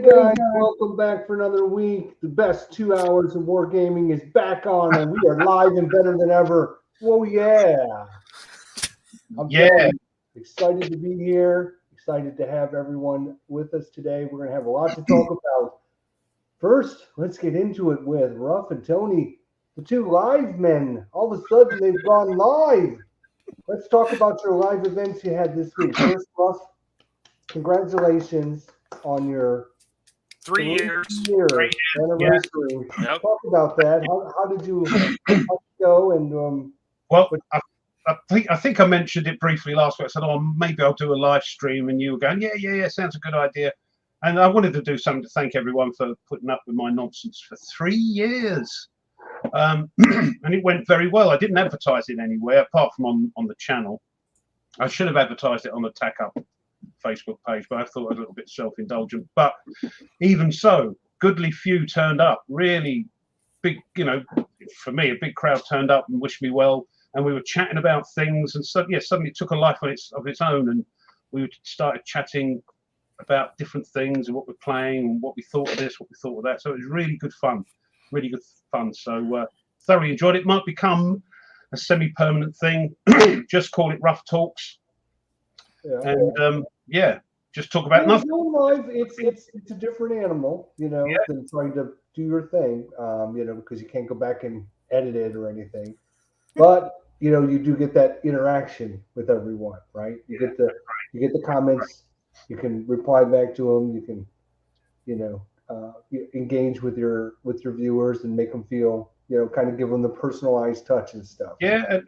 guys, welcome back for another week. The best 2 hours of wargaming is back on, and we are live and better than ever. Whoa, yeah. I'm excited to be here. Excited to have everyone with us today. We're going to have a lot to talk about. First, let's get into it with Ruff and Tony, the two live men. All of a sudden, they've gone live. Let's talk about your live events you had this week. First, Ruff, congratulations on your 3 years anniversary. Yep. Talk about that. How did you go? And well, I think I mentioned it briefly last week. I said, "Oh, maybe I'll do a live stream," and you were going, "Yeah, sounds a good idea." And I wanted to do something to thank everyone for putting up with my nonsense for 3 years. And it went very well. I didn't advertise it anywhere apart from on the channel. I should have advertised it on the Tack Up Facebook page, but I thought it was a little bit self-indulgent. But even so, goodly few turned up. Really big, for me, a big crowd turned up and wished me well. And we were chatting about things, and suddenly it took a life of its own. And we started chatting about different things and what we're playing and what we thought of this, what we thought of that. So it was really good fun. So thoroughly enjoyed it. Might become a semi-permanent thing. Just call it Rough Talks. And just talk about nothing. Live, it's a different animal, than trying to do your thing, because you can't go back and edit it or anything. But you do get that interaction with everyone, right? You get the comments. You can reply back to them. You can, you engage with your viewers and make them feel, kind of give them the personalized touch and stuff. Yeah,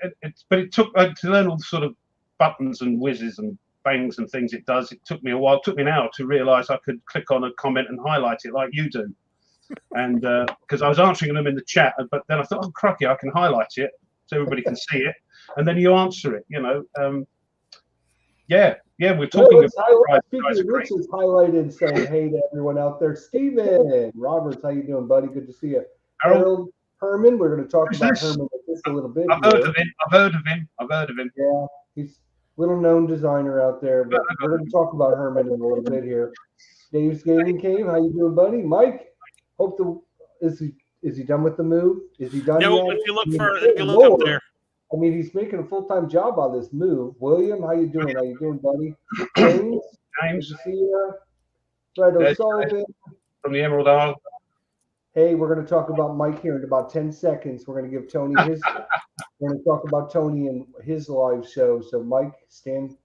but it took to learn all the sort of buttons and whizzes and bangs and things it does. It took me a while. It took me an hour to realize I could click on a comment and highlight it like you do. And because I was answering them in the chat, but then I thought, oh, crikey, I can highlight it so everybody can see it. And then you answer it, we're talking about speaking of which is highlighted saying hey to everyone out there. Steven Roberts, how you doing, buddy? Good to see you. Harold Herman, we're going to talk about Herman just a little bit. I've heard of him. Yeah, he's a little known designer out there, but we're going to talk about Herman in a little bit here. Dave's Gaming Cave, how you doing, buddy? Mike, is he done with the move? Is he done no, yet? If you look up there. I mean, he's making a full-time job on this move. William, how you doing? How you doing, buddy? James, good to see you. Fred O'Sullivan. From the Emerald Isle. Hey, we're going to talk about Mike here in about 10 seconds. We're going to give Tony his. We're going to talk about Tony and his live show. So, Mike, stand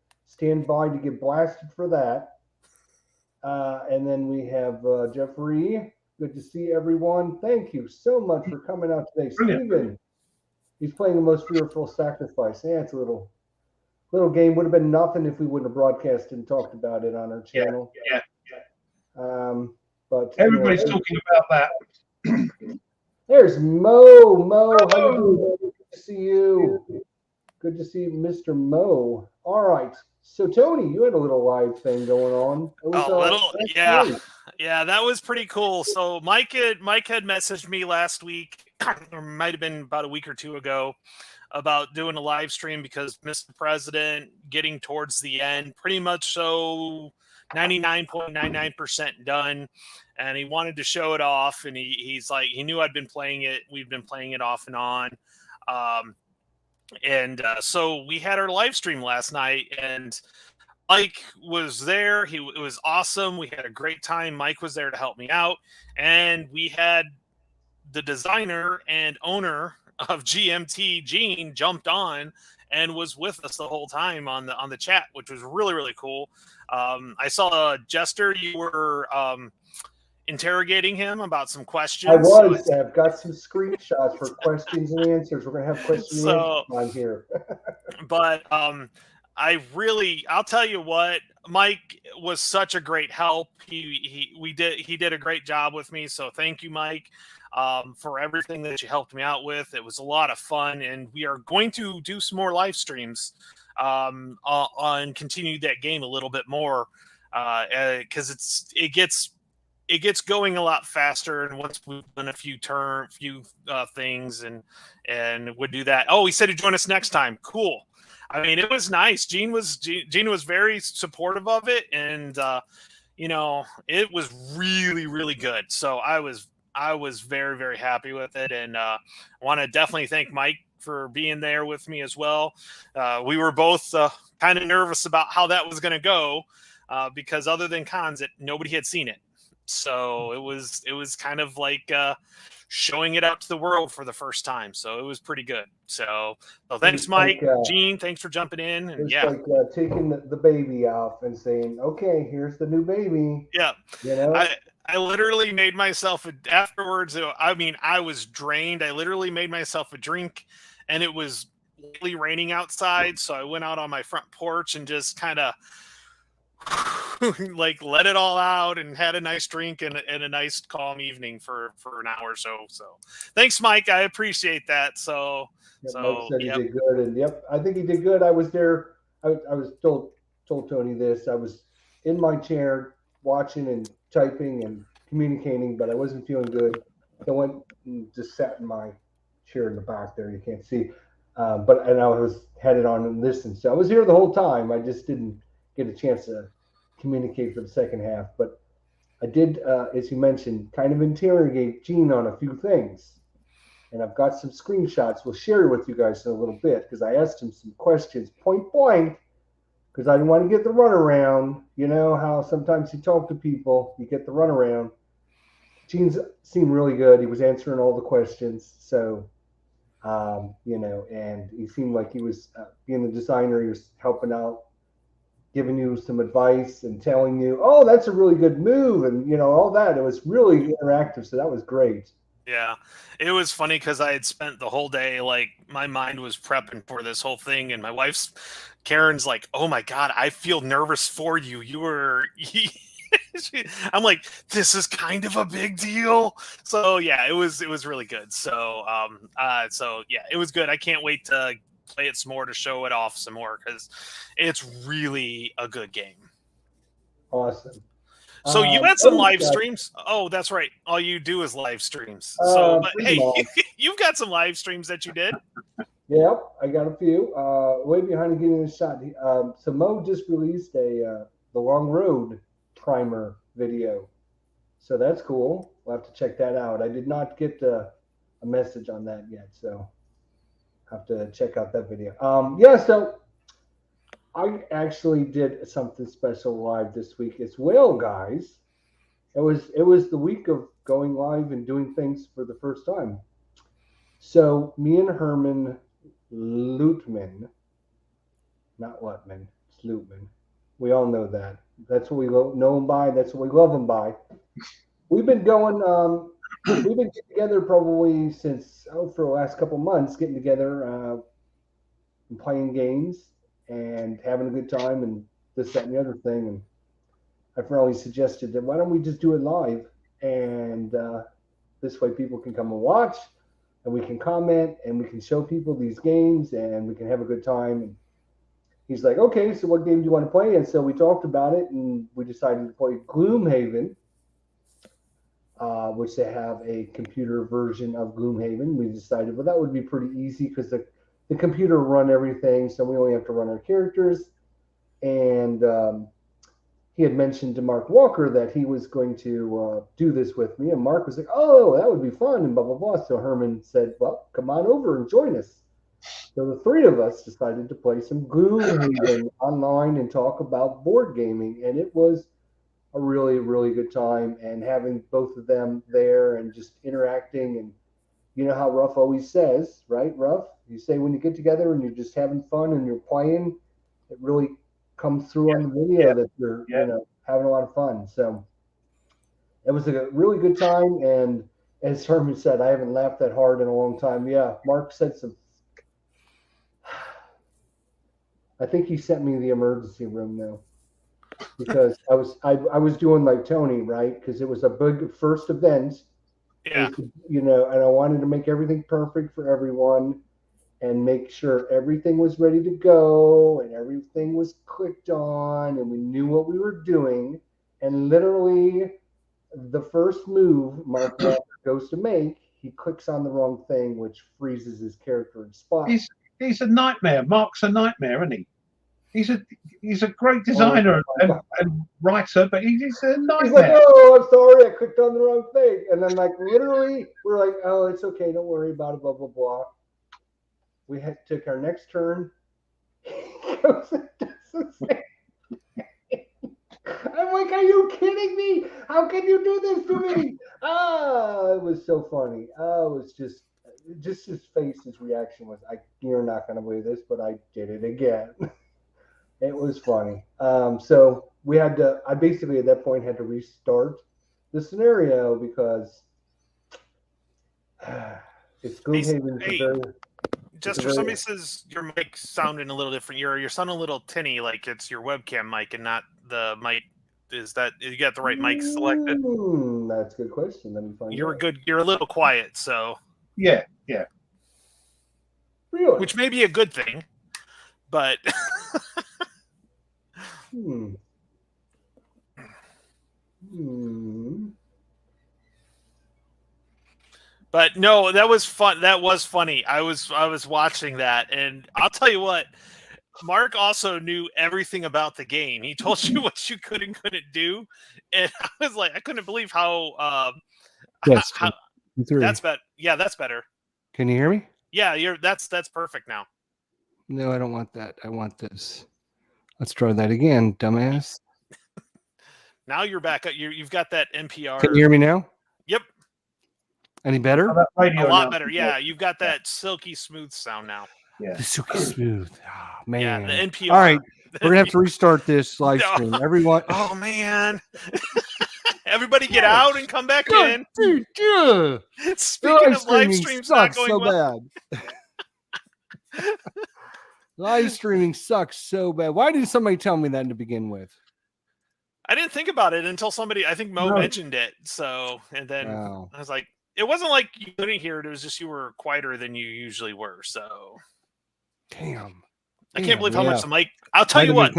by to get blasted for that. And then we have Jeffrey. Good to see everyone. Thank you so much for coming out today. Steven, he's playing the most fearful sacrifice. Yeah, it's a little game. Would have been nothing if we wouldn't have broadcast and talked about it on our channel. Yeah. But everybody's talking about that. There's Mo. How you doing? Good to see you. Good to see Mr. Mo. All right. So Tony, you had a little live thing going on. Yeah, that was pretty cool. So Mike had messaged me last week, or might have been about a week or two ago, about doing a live stream because Mr. President getting towards the end, pretty much so 99.99% done, and he wanted to show it off. And he's like, he knew I'd been playing it. We've been playing it off and on. So we had our live stream last night, and Mike was there. It was awesome. We had a great time. Mike was there to help me out, and we had the designer and owner of GMT, Gene, jumped on and was with us the whole time on the chat, which was really, really cool. I saw Jester, you were interrogating him about some questions. I was. I've got some screenshots for questions and answers. We're gonna have questions and answers on here. But I'll tell you what, Mike was such a great help. He did a great job with me. So thank you, Mike, for everything that you helped me out with. It was a lot of fun, and we are going to do some more live streams on continue that game a little bit more because it gets going a lot faster. And once we've done a few things and would do that. Oh, he said he'd join us next time. Cool. I mean, it was nice. Gene was very supportive of it, and it was really, really good. So I was very, very happy with it, and I want to definitely thank Mike for being there with me as well. We were both kind of nervous about how that was going to go because other than cons, nobody had seen it, so it was kind of like showing it out to the world for the first time. So it was pretty good. So thanks, Mike. Gene, thanks for jumping in. And it's like taking the baby off and saying, "Okay, here's the new baby." Yeah, I literally made myself afterwards. I mean, I was drained. I literally made myself a drink, and it was lightly raining outside, so I went out on my front porch and just kind of like let it all out and had a nice drink and a nice calm evening for an hour or so. So thanks, Mike. I appreciate that. So Mike said he did good, and I think he did good. I was there. I was told Tony this. I was in my chair watching and typing and communicating, but I wasn't feeling good. So I went and just sat in my chair in the back there. You can't see, but I had it on and listened. So I was here the whole time. I just didn't get a chance to communicate for the second half, but I did, as you mentioned, kind of interrogate Gene on a few things, and I've got some screenshots we'll share with you guys in a little bit because I asked him some questions point blank because I didn't want to get the runaround. You know how sometimes you talk to people, you get the runaround. Gene seemed really good. He was answering all the questions, so and he seemed like he was being the designer. He was helping out, giving you some advice and telling you, oh, that's a really good move, and all that. It was really interactive, so that was great. Yeah, it was funny because I had spent the whole day, like, my mind was prepping for this whole thing, and my wife's, Karen's like, oh my God, I feel nervous for you. I'm like, this is kind of a big deal. So yeah, it was really good. So yeah, it was good. I can't wait to play it some more, to show it off some more, because it's really a good game. Awesome. So you had some live streams. Oh, that's right. All you do is live streams. So, but hey, you've got some live streams that you did. Yep, I got a few. Way behind and getting a shot. So Mo just released the Long Road primer video, so that's cool. We'll have to check that out. I did not get a message on that yet, so have to check out that video. So I actually did something special live this week as well, guys. It was the week of going live and doing things for the first time. So me and Herman Lutman, not Lutman, it's Lutman. We all know that. That's what we know him by. That's what we love him by. We've been going. We've been getting together probably since for the last couple months, getting together and playing games and having a good time and this, that, and the other thing. And I finally suggested that why don't we just do it live, and this way people can come and watch, and we can comment, and we can show people these games, and we can have a good time. And he's like, okay, so what game do you want to play? And so we talked about it, and we decided to play Gloomhaven, which they have a computer version of Gloomhaven. We decided, well, that would be pretty easy because the computer run everything, so we only have to run our characters. And he had mentioned to Mark Walker that he was going to do this with me, and Mark was like, oh, that would be fun, and blah, blah, blah. So Herman said, well, come on over and join us. So the three of us decided to play some Gloomhaven online and talk about board gaming, and it was a really, really good time. And having both of them there and just interacting, and you know how Ruff always says, right, Ruff? You say when you get together and you're just having fun and you're playing, it really comes through on the video that you're having a lot of fun. So it was a really good time, and as Herman said, I haven't laughed that hard in a long time. Yeah, Mark said some. I think he sent me the emergency room now because I was doing like Tony, right? Because it was a big first event. Yeah. And I wanted to make everything perfect for everyone and make sure everything was ready to go and everything was clicked on and we knew what we were doing. And literally the first move Mark Walker goes to make, he clicks on the wrong thing, which freezes his character in spot. He's a nightmare. Mark's a nightmare, isn't he? He's a great designer and writer, but he's a nightmare. He's like, oh, I'm sorry, I clicked on the wrong thing. And then, like, literally, we're like, oh, it's okay, don't worry about it, blah, blah, blah. We took our next turn. He goes and does the same. I'm like, are you kidding me? How can you do this to me? It was so funny. It was just his face, his reaction was, you're not going to believe this, but I did it again. It was funny. So we had to, I basically at that point had to restart the scenario because it's Gloomhaven. Hey, Jester, somebody says your mic's sounding a little different. You're sounding a little tinny, like it's your webcam mic and not the mic. Is that you got the right mic selected? That's a good question. Let me find out. You're a little quiet, so yeah. Really? Which may be a good thing, but But no, that was fun. That was funny. I was watching that, and I'll tell you what, Mark also knew everything about the game. He told you what you could and couldn't do, and I was like, I couldn't believe how. Yes, that's better. Yeah, that's better. Can you hear me? Yeah, that's perfect now. No, I don't want that. I want this. Let's try that again, dumbass. Now you're back. You've got that NPR. Can you hear me now? Yep. Any better? A lot better. Yeah, you've got that silky smooth sound now. Yeah. The silky smooth. Oh, man. Yeah, the NPR. All right. We're going to have to restart this live stream. Everyone. Oh, man. Everybody get out and come back in. Dude, yeah. Speaking of live streams not going so well. Bad. Live streaming sucks so bad. Why didn't somebody tell me that to begin with? I didn't think about it until somebody, I think Mo mentioned it. So, and then I was like, it wasn't like you couldn't hear it. It was just you were quieter than you usually were. So, damn. I can't believe how much the mic. I'll tell you what,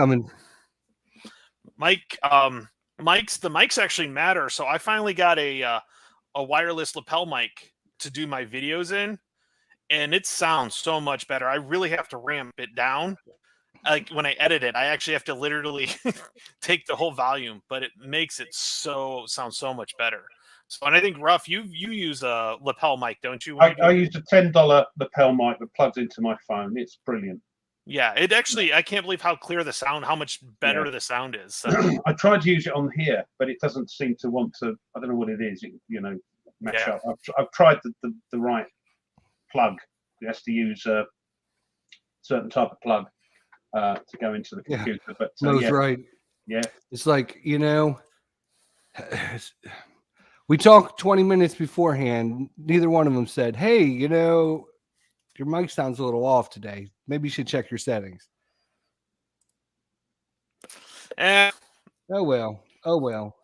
Mike. The mics actually matter. So I finally got a wireless lapel mic to do my videos in, and it sounds so much better. I really have to ramp it down. Like when I edit it, I actually have to literally take the whole volume, but it makes it sound so much better. So, and I think Ruff, you use a lapel mic, don't you? I used a $10 lapel mic that plugs into my phone. It's brilliant. Yeah, it actually, I can't believe how clear the sound, how much better the sound is. So. I tried to use it on here, but it doesn't seem to want to. I don't know what it is. Match up. I've tried the right plug. It has to use a certain type of plug to go into the computer. Yeah. But Mo's right. Yeah, it's like we talked 20 minutes beforehand. Neither one of them said, "Hey, your mic sounds a little off today. Maybe you should check your settings." Oh well.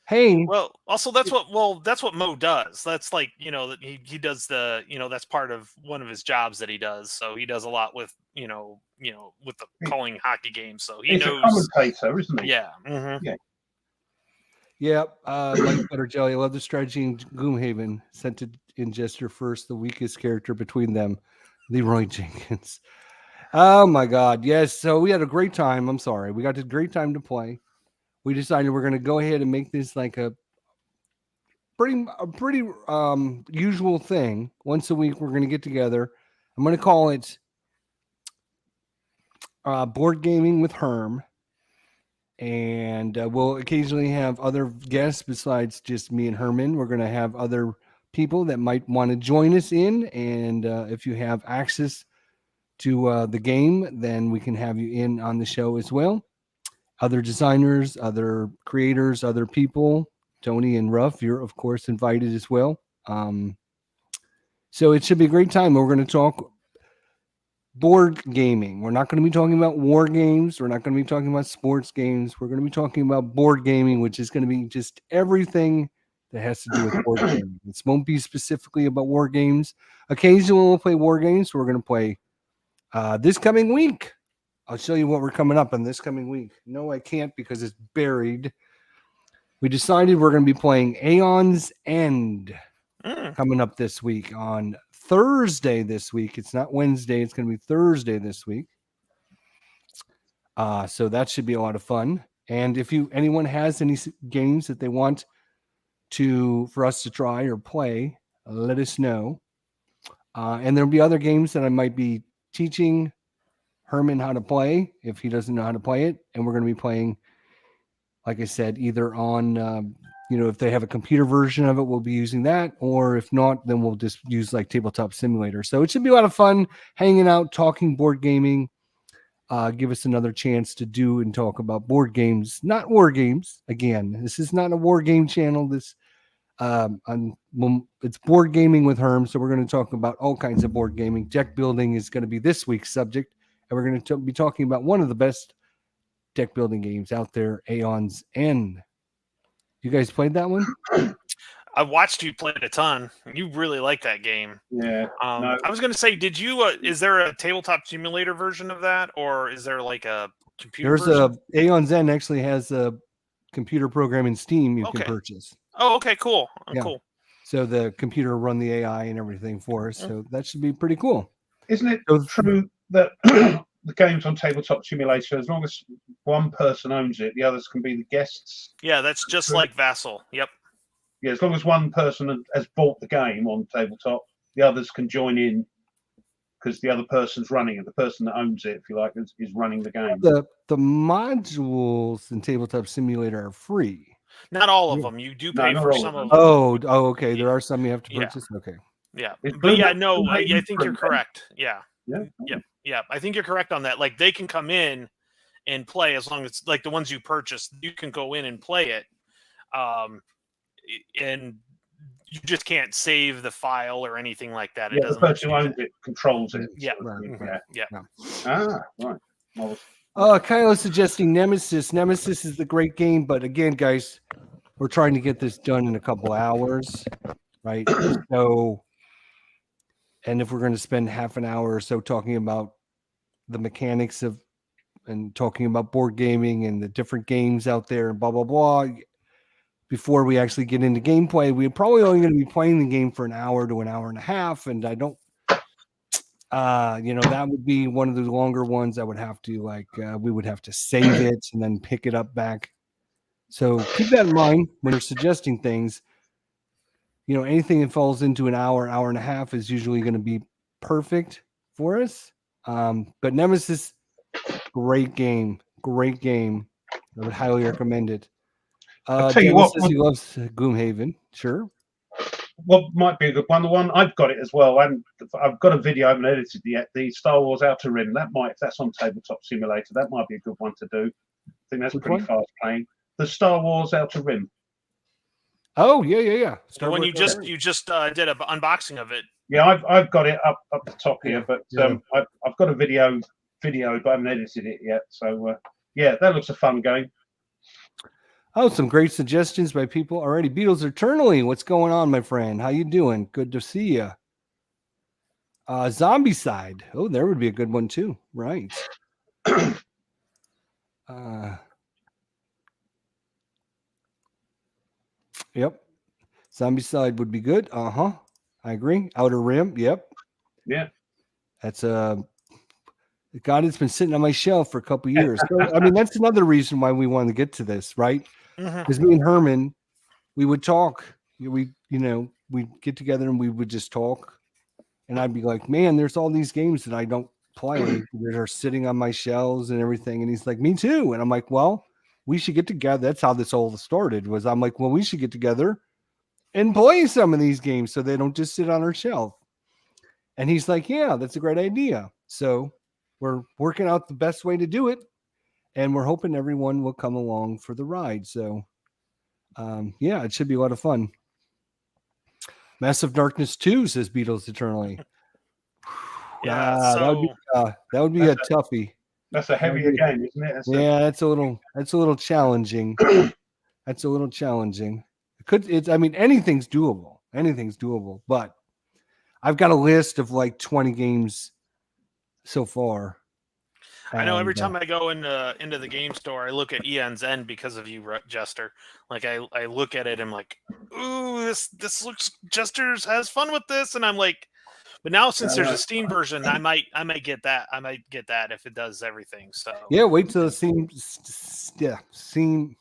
Hey. Well, also that's what Mo does. That's like, that he does that's part of one of his jobs that he does. So he does a lot with, with the calling hockey games. So he's knows. A commentator, isn't he? Yeah. Mm-hmm. Yeah. Yep. Like Butter Jelly. I love the strategy in Gloomhaven. Sent to Ingester first, the weakest character between them, Leroy Jenkins. Oh my God. Yes. So we had a great time. I'm sorry. We got a great time to play. We decided we're going to go ahead and make this like a pretty usual thing. Once a week, we're going to get together. I'm going to call it Board Gaming with Herm. And we'll occasionally have other guests besides just me and Herman. We're going to have other people that might want to join us in. And if you have access to the game, then we can have you in on the show as well. Other designers, other creators, other people. Tony and Ruff, you're, of course, invited as well. So it should be a great time. We're going to talk board gaming. We're not going to be talking about war games. We're not going to be talking about sports games. We're going to be talking about board gaming, which is going to be just everything that has to do with board gaming. This won't be specifically about war games. Occasionally we'll play war games. We're going to play this coming week. I'll show you what we're coming up on this coming week. No, I can't because it's buried. We decided we're going to be playing Aeon's End coming up this week on Thursday this week. It's not Wednesday. It's going to be Thursday this week. So that should be a lot of fun. And if anyone has any games that they want for us to try or play, let us know. And there'll be other games that I might be teaching Herman how to play if he doesn't know how to play it. And we're going to be playing, like I said, either on, if they have a computer version of it, we'll be using that. Or if not, then we'll just use like Tabletop Simulator. So it should be a lot of fun hanging out, talking board gaming. Give us another chance to do and talk about board games, not war games. Again, this is not a war game channel. It's board gaming with Herm. So we're going to talk about all kinds of board gaming. Deck building is going to be this week's subject. And we're going to be talking about one of the best deck building games out there, Aeon's End. You guys played that one? I watched you play it a ton. You really like that game. Yeah. No. I was going to say, did you? Is there a tabletop simulator version of that, or is there like a computer? There's Aeon's End actually has a computer program in Steam you can purchase. Oh, okay, cool. Yeah. Cool. So the computer will run the AI and everything for us. So that should be pretty cool. Isn't it true that the games on Tabletop Simulator, as long as one person owns it, the others can be the guests? Yeah, that's just like Vassal. Yep. Yeah, as long as one person has bought the game on Tabletop, the others can join in because the other person's running it. The person that owns it, if you like, is running the game. The modules in Tabletop Simulator are free. Not all of them. You do pay for some of them. Oh, okay. There are some you have to purchase. Yeah. Okay. Yeah, but yeah, no, I think you're correct. Yeah. I think you're correct on that. Like they can come in and play as long as like the ones you purchased, you can go in and play it. And you just can't save the file or anything like that. Yeah, the person who owns it controls it. Yeah. Yeah. Right. Kyle is suggesting Nemesis. Nemesis is the great game, but again, guys, we're trying to get this done in a couple hours, right? So, and if we're going to spend half an hour or so talking about the mechanics of and talking about board gaming and the different games out there and blah, blah, blah, before we actually get into gameplay, we're probably only going to be playing the game for an hour to an hour and a half. And I don't, that would be one of the longer ones. I would have to we would have to save it and then pick it up back. So keep that in mind when you're suggesting things. Anything that falls into an hour, hour and a half is usually going to be perfect for us. But Nemesis, great game. I would highly recommend it. I'll tell you what, he loves Gloomhaven. Sure. What might be a good one? The one I've got it as well. I've got a video I haven't edited yet. The Star Wars Outer Rim. If that's on Tabletop Simulator, that might be a good one to do. I think that's pretty fast playing. The Star Wars Outer Rim. Oh yeah. When you just did an unboxing of it. Yeah, I've got it up the top here, but I've got a video, but I haven't edited it yet. So that looks a fun game. Oh, some great suggestions by people already. Beatles Eternally, what's going on, my friend? How you doing? Good to see you. Zombie Side. Oh, there would be a good one too. Right. Yep. Zombie Side would be good. I agree. Outer Rim. Yep. Yeah. That's God, it's been sitting on my shelf for a couple of years. So, I mean, that's another reason why we wanted to get to this, right? Because me and Herman, we would talk. We'd get together and we would just talk. And I'd be like, man, there's all these games that I don't play that are sitting on my shelves and everything. And he's like, me too. And I'm like, well, we should get together. That's how this all started. I'm like, well, we should get together and play some of these games so they don't just sit on our shelf. And he's like, yeah, that's a great idea. So we're working out the best way to do it. And we're hoping everyone will come along for the ride. So, it should be a lot of fun. Massive Darkness 2, says Beatles Eternally. Yeah, that would be a toughie. That's a heavier game, isn't it? That's a little challenging. That's a little challenging. Anything's doable. But I've got a list of like 20 games so far. I know every time I go into the game store, I look at Aeon's End because of you, Jester. Like I look at it, I'm like, ooh, this looks. Jester's has fun with this, and I'm like, But now since there's a Steam version, I might get that. I might get that if it does everything. So Yeah, wait till the Steam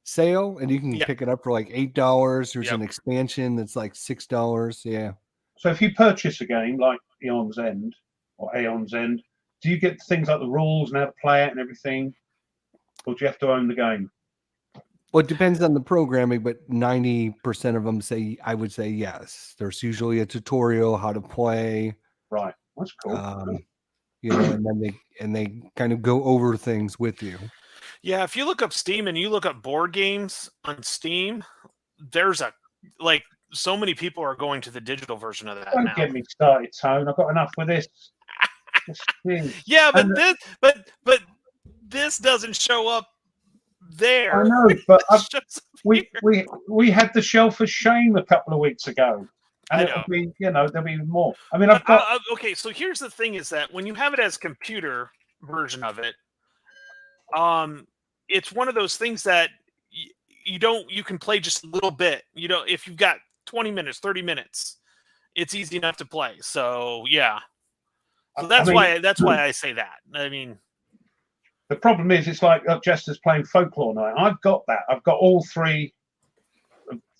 sale, and you can pick it up for like $8. There's an expansion that's like $6. Yeah. So if you purchase a game like Aeon's End or Aeon's End, do you get things like the rules and how to play it and everything, or do you have to own the game? Well, it depends on the programming, but 90% of them say, I would say yes. There's usually a tutorial how to play. Right, that's cool. You know, and then they kind of go over things with you. Yeah, if you look up Steam and you look up board games on Steam, there's so many people are going to the digital version of that. Don't now. get me started, Tone. I've got enough with this. Yeah, but this doesn't show up there. I know, but we had the Shelf of Shame a couple of weeks ago, and it'll be, there'll be more. I mean, I've got okay. So here's the thing: is that when you have it as computer version of it, it's one of those things that you can play just a little bit. If you've got 20 minutes, 30 minutes, it's easy enough to play. So yeah. So that's why I say that. I mean, the problem is it's like Jester's playing Folklore Night. I've got that. I've got all 3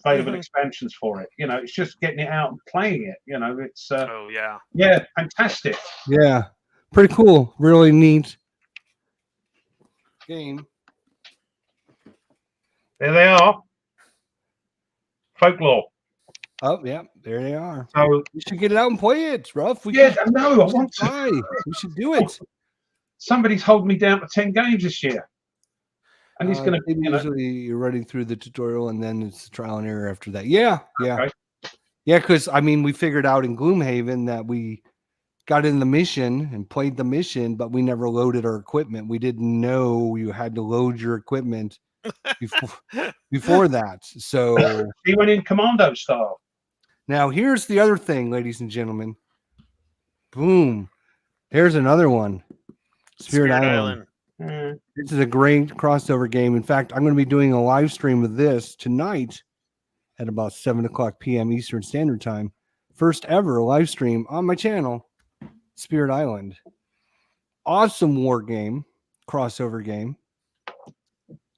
available expansions for it. It's just getting it out and playing it. It's yeah, fantastic. Yeah, pretty cool. Really neat game. There they are. Folklore. Oh yeah, there they are. So you should get it out and play it, Ruff. I want to. We should do it. Somebody's holding me down for 10 games this year, and he's going to. Usually, you're running through the tutorial, and then it's trial and error after that. Yeah. Okay. Yeah, because we figured out in Gloomhaven that we got in the mission and played the mission, but we never loaded our equipment. We didn't know you had to load your equipment before that. So he went in commando style. Now, here's the other thing, ladies and gentlemen. Boom. Here's another one. Spirit Island. This is a great crossover game. In fact, I'm going to be doing a live stream of this tonight at about 7:00 p.m. Eastern Standard Time. First ever live stream on my channel, Spirit Island. Awesome war game, crossover game.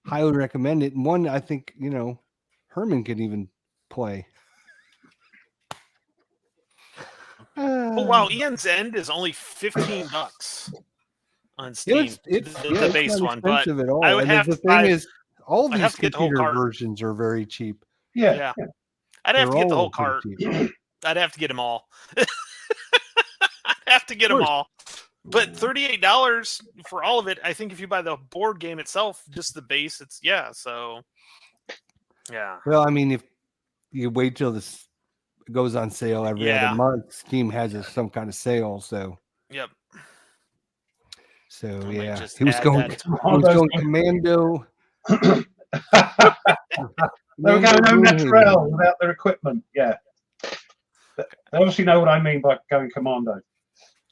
Highly recommend it. And one I think, Herman could even play. Oh wow, Ian's End is only $15 on Steam. It's the base one, but I would have all these computer versions are very cheap. Yeah. I'd have to get the whole cart. I'd have to get them all. I'd have to get them all. But $38 for all of it. I think if you buy the board game itself, just the base, it's so yeah. Well, if you wait till this goes on sale every other month, Steam has some kind of sale. So yep. So he was going commando. They were going au naturel without their equipment. Yeah, they obviously know what I mean by going commando.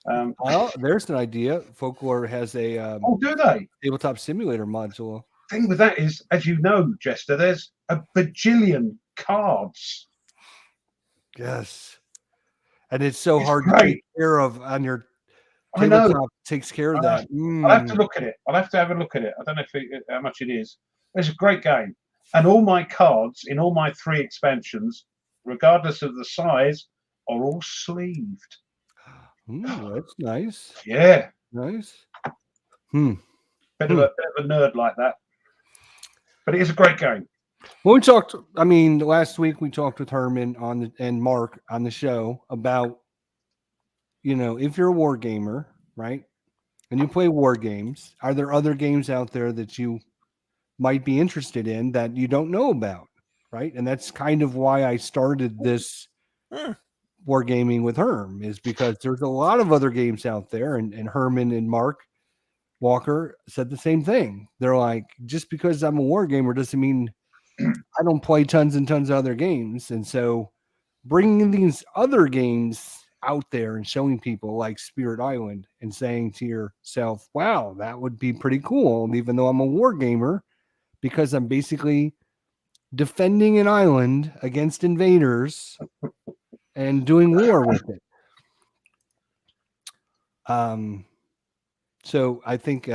Well, there's an idea. Folklore has a do they? Tabletop simulator module. Thing with that is, as you know, Jester, there's a bajillion cards. Yes, and it's so hard to take care of on your tabletop. Takes care of that. I'll have to look at it. I'll have to have a look at it. I don't know how much it is. It's a great game, and all my cards in all my 3 expansions, regardless of the size, are all sleeved. That's nice. Yeah, nice. Bit of a nerd like that, but it is a great game. Well, we talked. Last week we talked with Herman and Mark on the show about, if you're a war gamer, right, and you play war games, are there other games out there that you might be interested in that you don't know about, right? And that's kind of why I started this wargaming with Herm, is because there's a lot of other games out there, and Herman and Mark Walker said the same thing. They're like, just because I'm a war gamer doesn't mean I don't play tons and tons of other games. And so bringing these other games out there and showing people like Spirit Island and saying to yourself, wow, that would be pretty cool. And even though I'm a war gamer, because I'm basically defending an island against invaders and doing war with it. So I think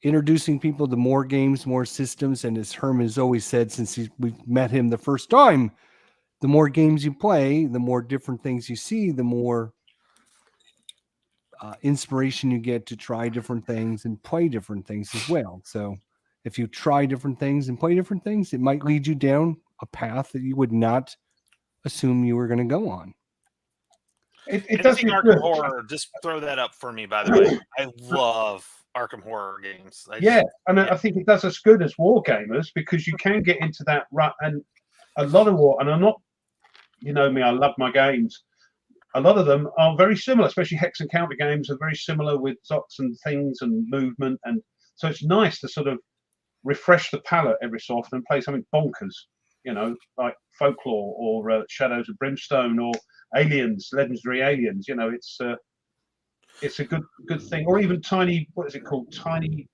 introducing people to more games, more systems, and as Herm has always said since we've met him the first time, the more games you play, the more different things you see, the more inspiration you get to try different things and play different things as well. So if you try different things and play different things, it might lead you down a path that you would not assume you were going to go on. It does Anything get Arkham good. Horror, just throw that up for me, by the way. I love Arkham Horror games. Yeah, and I think it does us good as war gamers because you can get into that rut, and a lot of war. And I'm not, you know me, I love my games. A lot of them are very similar, especially hex and counter games are very similar with dots and things and movement, and so it's nice to sort of refresh the palette every so often and play something bonkers, you know, like Folklore or Shadows of Brimstone or Aliens, Legendary Aliens. You know, it's a good thing, or even tiny. What is it called? Tiny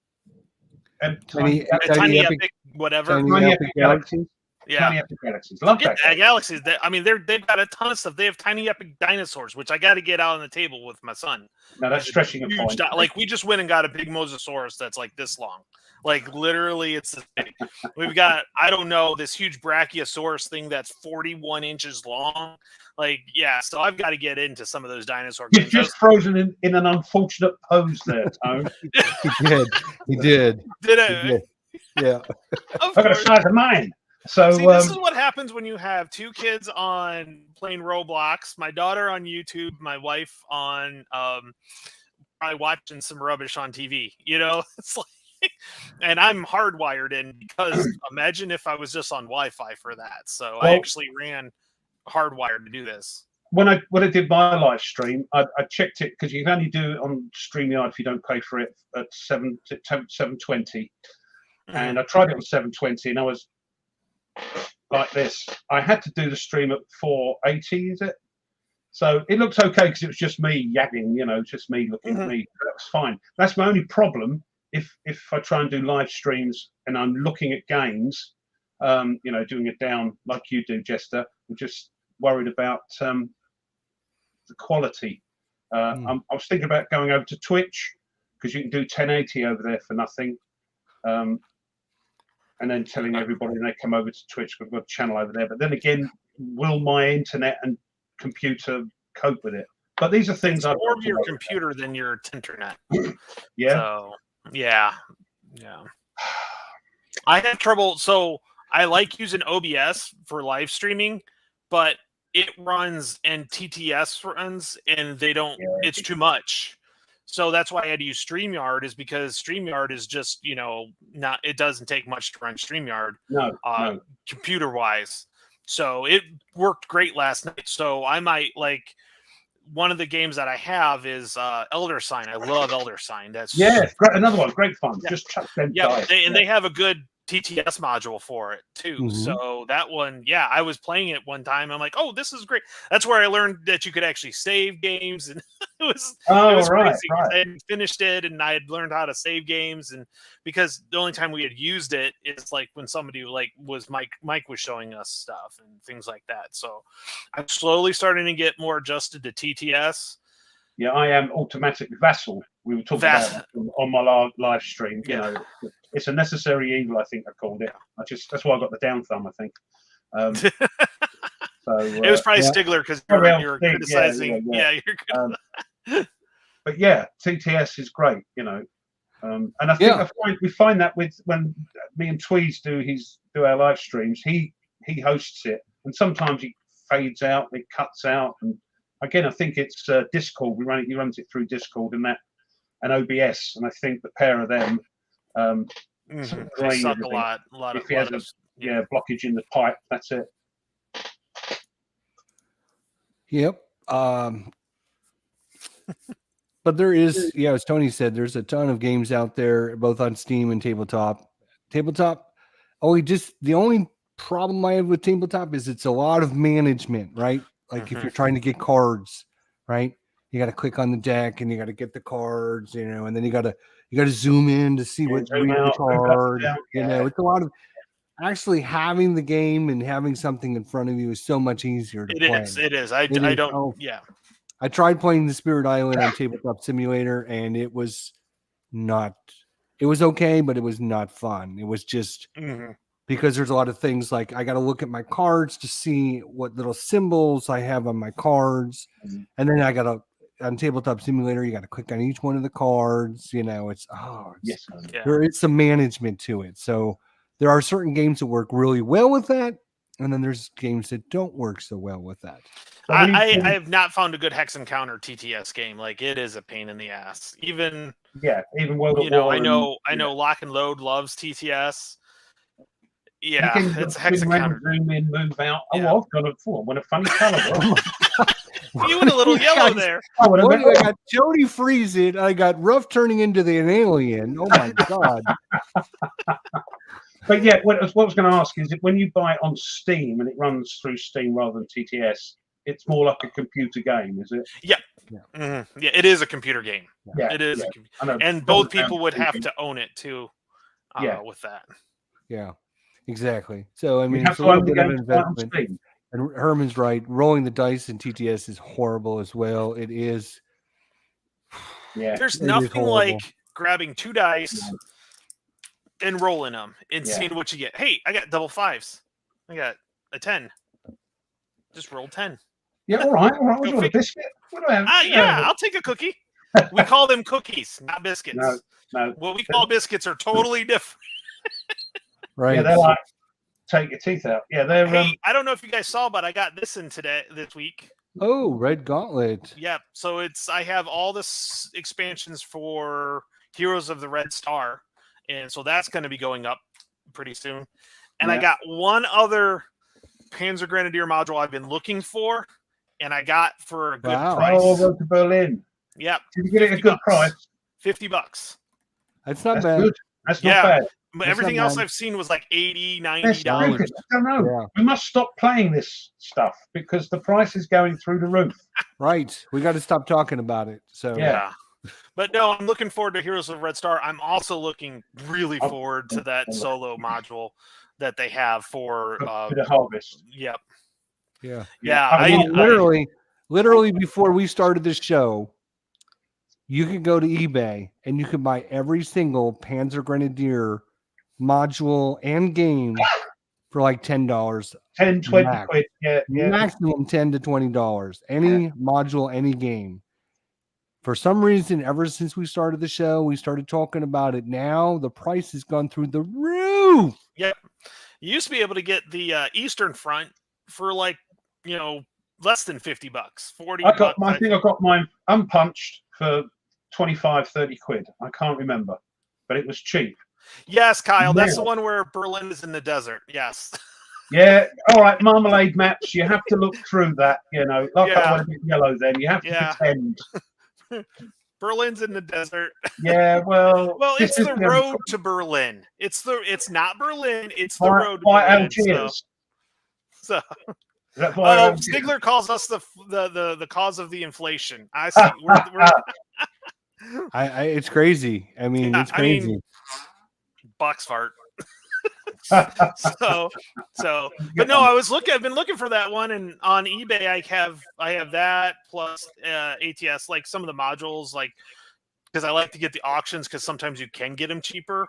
Epic, whatever. Tiny Epic Galaxies. Yeah. Tiny Epic Galaxies. Love that. Galaxies. I mean, they've got a ton of stuff. They have Tiny Epic Dinosaurs, which I got to get out on the table with my son. No, that's stretching a point. Like we just went and got a big Mosasaurus that's like this long. Like literally, it's this big. We've got, I don't know, this huge Brachiosaurus thing that's 41 inches long. Like, yeah, so I've got to get into some of those dinosaur games. You're just frozen in an unfortunate pose there, Tone. He did. Did it? Yeah. I've got a size of mine. So see, this is what happens when you have two kids on playing Roblox, my daughter on YouTube, my wife on probably watching some rubbish on TV. You know, it's like, and I'm hardwired in because imagine if I was just on Wi-Fi for that. So I actually ran hardwired to do this. When I did my live stream, I checked it because you can only do it on StreamYard if you don't pay for it at 720. And I tried it on 720, and I was like this. I had to do the stream at 480, is it? So it looked okay because it was just me yapping, you know, just me looking at me. That was fine. That's my only problem. If I try and do live streams and I'm looking at games, you know, doing it down like you do, Jester, I'm just worried about the quality. I was thinking about going over to Twitch because you can do 1080 over there for nothing. And then telling everybody they come over to Twitch, we've got a channel over there. But then again, will my internet and computer cope with it? But these are things I've more of your computer than your internet. Yeah. So, yeah. I had trouble. So I like using OBS for live streaming, but it runs and TTS runs, and they don't. Yeah, it's too much. So that's why I had to use StreamYard, is because StreamYard is just, you know, not, it doesn't take much to run StreamYard, no. computer wise. So it worked great last night. So I might, like, one of the games that I have is Elder Sign. I love Elder Sign. That's great. Another one, great fun. Yeah. Just chuck them. Yeah, they have a good TTS module for it too. So that one, I was playing it one time. I'm like, oh, this is great. That's where I learned that you could actually save games, and it was crazy. Right. I had finished it, and I had learned how to save games, and because the only time we had used it is like when somebody was Mike was showing us stuff and things like that. So I'm slowly starting to get more adjusted to TTS. Yeah, I am automatic Vassal. We were talking about on my live stream. You know, it's a necessary evil, I think I called it. That's why I got the down thumb, I think. So it was probably Stigler because you're criticizing. You're good. But yeah, TTS is great, you know. And I think we find that when me and Tweez do our live streams, he hosts it, and sometimes he fades out, it cuts out, and again, I think it's Discord. He runs it through Discord and OBS, and I think the pair of them they suck a lot. If he has a blockage in the pipe, that's it. Yep. But there is, as Tony said, there's a ton of games out there, both on Steam and tabletop. The only problem I have with tabletop is it's a lot of management, right? Like if you're trying to get cards, right? You got to click on the deck and you got to get the cards, you know, and then you got to zoom in to see what's reading the card. You know, it's a lot of, actually having the game and having something in front of you is so much easier to play. It is. I It is. don't. Oh, Yeah. I tried playing the Spirit Island on Tabletop Simulator, and it was not. It was okay, but it was not fun. It was just because there's a lot of things like I got to look at my cards to see what little symbols I have on my cards, and then I got to on Tabletop Simulator. You got to click on each one of the cards. You know, there is some management to it. So there are certain games that work really well with that, and then there's games that don't work so well with that. So I have not found a good Hex Encounter TTS game. Like it is a pain in the ass. Even World of War. I know Lock and Load loves TTS. Yeah, it's Hex Encounter. Zoom in, move out. Yeah. Oh, I've got it for. What a funny color. You and a little yellow there. I got Jody freezing. I got Ruff turning into an alien. Oh my god. But yeah, what I was going to ask is, when you buy it on Steam and it runs through Steam rather than TTS, it's more like a computer game, is it? Yeah. Yeah, yeah, it is a computer game. Yeah, it is. Yeah. And both people would have to own it too. With that. Yeah, exactly. So I mean, it's a little bit of investment. And Herman's right. Rolling the dice in TTS is horrible as well. It is. Yeah. There's nothing like grabbing 2 dice and rolling them and seeing what you get. Hey, I got double 5s. I got a 10. Just roll 10. Yeah, all right. What do you want, a biscuit? What do I have? Yeah, I'll take a cookie. We call them cookies, not biscuits. No. What we call biscuits are totally different. Right. Yeah, they're like take your teeth out. Yeah, they're. I don't know if you guys saw, but I got this this week. Oh, Red Gauntlet. Yep. So I have all the expansions for Heroes of the Red Star, and so that's going to be going up pretty soon. And I got one other Panzer Grenadier module I've been looking for, and I got for a good price. Oh, Road to Berlin. Yep. Did you get it at a good price? $50. That's not bad. Good. That's not bad. But everything else I've seen was like $80, $90. I don't know. Yeah. We must stop playing this stuff because the price is going through the roof. Right. We got to stop talking about it. So yeah. But no, I'm looking forward to Heroes of Red Star. I'm also looking really forward to that solo module that they have for the Harvest. Yep. Yeah. Yeah. I mean, literally before we started this show, you could go to eBay and you could buy every single Panzer Grenadier module and game for like $10. 10, 20 quid. Yeah. Maximum $10 to $20. Any module, any game. For some reason, ever since we started the show, we started talking about it. Now the price has gone through the roof. Yep. You used to be able to get the Eastern Front for like, less than $50, $40. I think I got mine unpunched for 25, 30 quid. I can't remember, but it was cheap. Yes, Kyle, that's the one where Berlin is in the desert. Yes. Yeah. All right. Marmalade maps. You have to look through that. Like I want to be yellow. Then you have to pretend. Berlin's in the desert. Yeah. Well, it's the road to Berlin. It's not Berlin. It's the road to Berlin. Algiers. So. Stigler calls us the cause of the inflation. I see. It's crazy. I mean, it's crazy. Box fart. so, but no, I've been looking for that one, and on eBay I have that plus ATS, like some of the modules, like because I like to get the auctions because sometimes you can get them cheaper,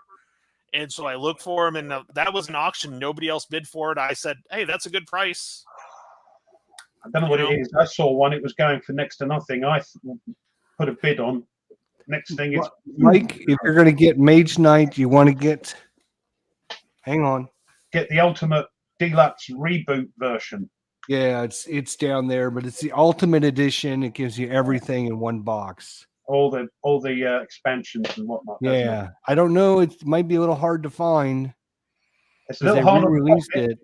and so I look for them, and that was an auction. Nobody else bid for it. I said, hey, that's a good price. I don't know what it is. I saw one. It was going for next to nothing. I put a bid on. Next thing is Mike. If you're going to get Mage Knight, you want to get. Hang on. Get the Ultimate Deluxe Reboot version. Yeah, it's down there, but it's the Ultimate Edition. It gives you everything in one box. All the expansions and whatnot. Yeah, I don't know. It might be a little hard to find. It's a little hard to released it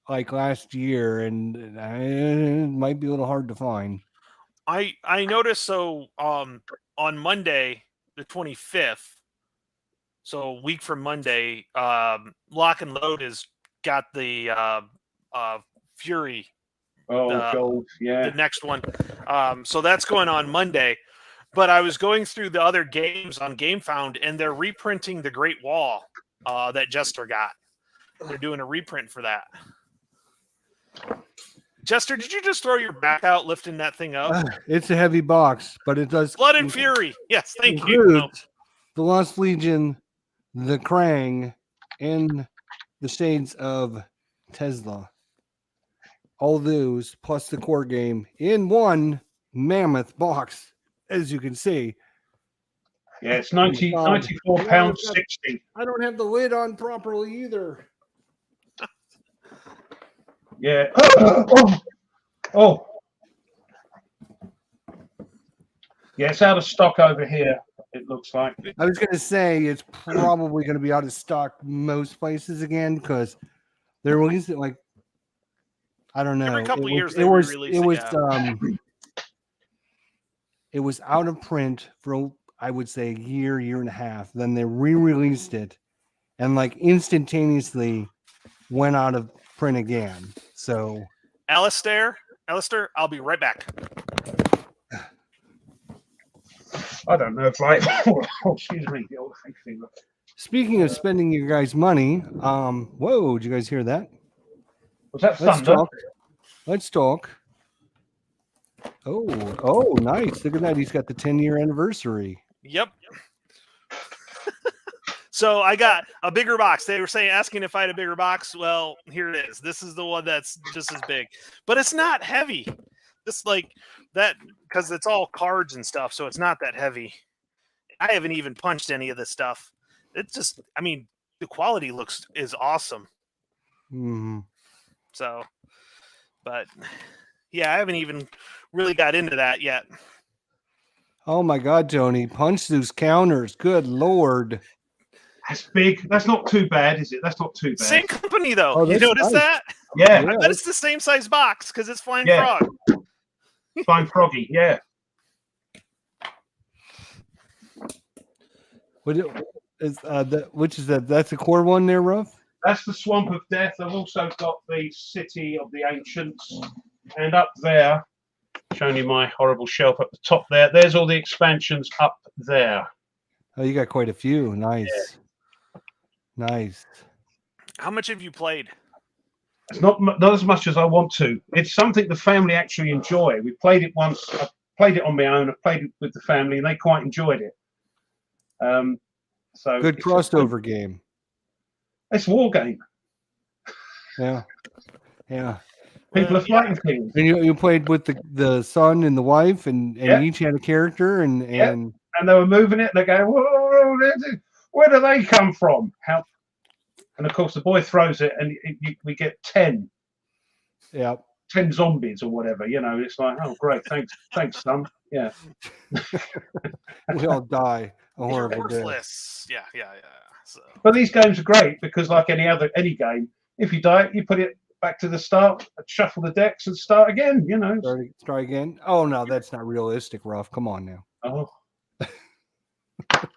like last year, and it might be a little hard to find. I noticed on Monday the 25th, so a week from Monday, Lock and Load has got the Fury. Gold, yeah. The next one. So that's going on Monday. But I was going through the other games on GameFound, and they're reprinting the Great Wall that Jester got. They're doing a reprint for that. Jester, did you just throw your back out lifting that thing up? It's a heavy box, but it does Blood and Fury. Yes, thank you. include No. the Lost Legion, the Krang, and the Shades of Tesla. All those plus the core game in one mammoth box, as you can see. Yeah, it's God. £94.60. I don't have the lid on properly either. Yeah. Oh. Yeah, it's out of stock over here, it looks like. I was going to say it's probably going to be out of stock most places again because they're releasing like I don't know. Every couple years it they was re-release it it, was yeah. It was out of print for I would say a year and a half. Then they re-released it and like instantaneously went out of print again. So Alistair, I'll be right back. I don't know if excuse me, the old hay fever. speaking of spending your guys' money, whoa, did you guys hear that? Was that Let's thunder? talk. Let's talk. Oh, nice. Look at that. He's got the 10-year anniversary. Yep. So I got a bigger box. They were asking if I had a bigger box. Well, here it is. This is the one that's just as big, but it's not heavy. Just like that, because it's all cards and stuff, so it's not that heavy. I haven't even punched any of this stuff. It's just, I mean, the quality is awesome. Mm-hmm. So, but yeah, I haven't even really got into that yet. Oh my God, Tony, punch those counters. Good Lord. That's big. That's not too bad, is it? That's not too bad. Same company though. Oh, You that's notice nice. that? Yeah, I bet it's the same size box because it's Flying Yeah. Frog. Fine Froggy. Yeah. Which is that? That's the core one there, Ruff? That's the Swamp of Death. I've also got the City of the Ancients. And up there, showing you my horrible shelf at the top there, there's all the expansions up there. Oh, you got quite a few. Nice. Nice. How much have you played? It's not as much as I want to. It's something the family actually enjoy. We played it once. I played it on my own. I played it with the family, and they quite enjoyed it. So Good crossover game. It's a war game. Yeah. Yeah. People are fighting things. And you played with the son and the wife, and Yeah. each had a character, and And they were moving it. They're going, whoa, where do they come from? How? And of course, the boy throws it, and we get 10 zombies or whatever. You know, it's like, oh, great, thanks, son. Yeah. we all die a You're horrible death. worthless. Yeah. So. But these games are great because, like any game, if you die, you put it back to the start, shuffle the decks, and start again. You know. Start again. Oh no, that's not realistic, Ruff. Come on now. Oh.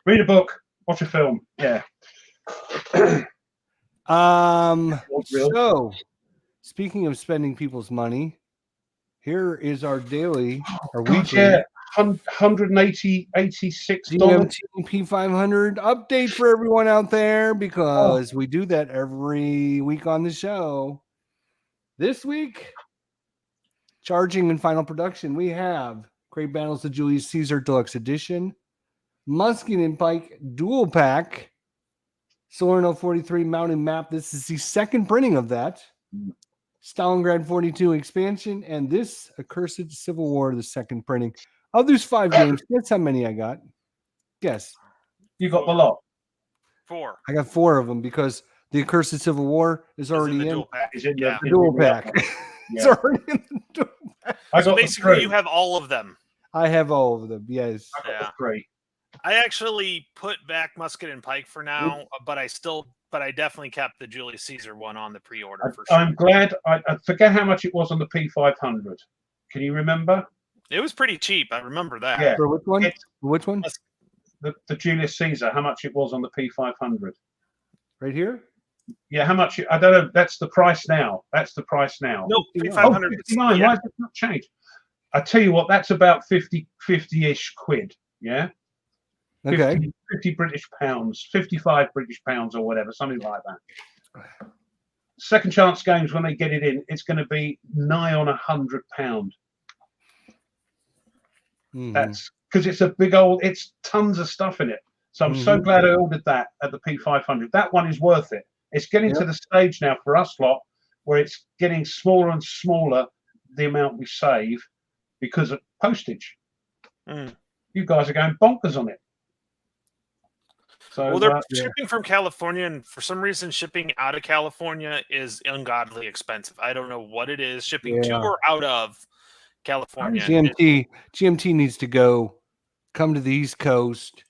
Read a book, watch a film. Yeah. So speaking of spending people's money, here is our weekly $186 GMT P500 update for everyone out there because we do that every week on the show. This week, charging in final production, we have Great Battles of Julius Caesar Deluxe Edition, Musket and Pike Dual Pack, Salerno 43 Mountain Map. This is the second printing of that. Stalingrad 42 expansion, and this Accursed Civil War, the second printing. Of those 5 games, guess how many I got? Guess. You got the lot. 4. I got 4 of them because the Accursed Civil War is already in dual pack. Is in Yeah. the dual pack. It's already in the dual pack. I So got basically, the you have all of them. I have all of them, yes. I got Yeah. the 3. I actually put back Musket and Pike for now, but I definitely kept the Julius Caesar one on the pre-order for sure. I'm glad. I forget how much it was on the P500. Can you remember? It was pretty cheap. I remember that. Yeah. For which one? It's- Which one? The Julius Caesar, how much it was on the P500? Right here? Yeah, how much? I don't know. That's the price now. That's the price now. No, Oh, 500. 59. Yeah. Why has it not changed? I tell you what, that's about 50-ish quid. Yeah. Okay. 50 British pounds, 55 British pounds or whatever, something like that. second chance games, when they get it in, it's going to be nigh on £100. That's because it's a big old, it's tons of stuff in it. So I'm so glad I ordered that at the P500. That one is worth it. It's getting to the stage now for us lot where it's getting smaller and smaller, the amount we save because of postage. You guys are going bonkers on it. So, well, they're shipping from California, and for some reason, shipping out of California is ungodly expensive. I don't know what it is. Shipping to or out of California. GMT needs to come to the East Coast,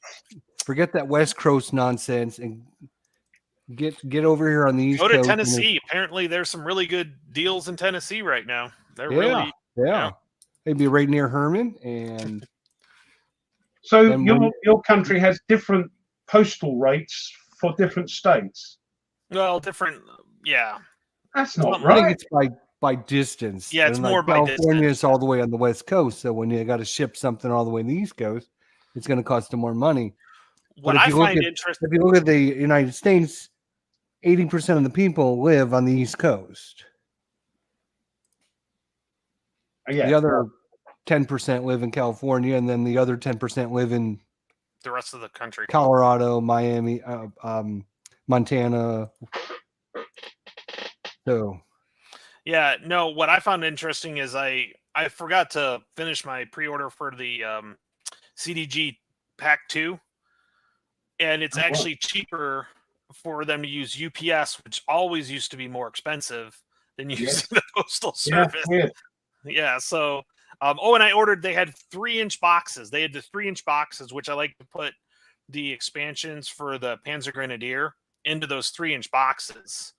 forget that West Coast nonsense, and get over here on the East Coast. Go to Tennessee. Apparently, there's some really good deals in Tennessee right now. They're really They'd be right near Herman, and so your country has different postal rates for different states. Well, different, That's not right. I think it's by distance. Yeah, it's more by distance. California is all the way on the West Coast, so when you got to ship something all the way on the East Coast, it's going to cost them more money. What I find interesting, if you look at the United States, 80% of the people live on the East Coast. The other 10% live in California, and then the other 10% live in the rest of the country. Colorado, Miami, Montana. So, what I found interesting is I forgot to finish my pre-order for the CDG Pack 2, and it's actually cheaper for them to use UPS, which always used to be more expensive than using the Postal Service. So and I ordered, they had 3-inch boxes. They had the 3-inch boxes, which I like to put the expansions for the Panzer Grenadier into those 3-inch boxes.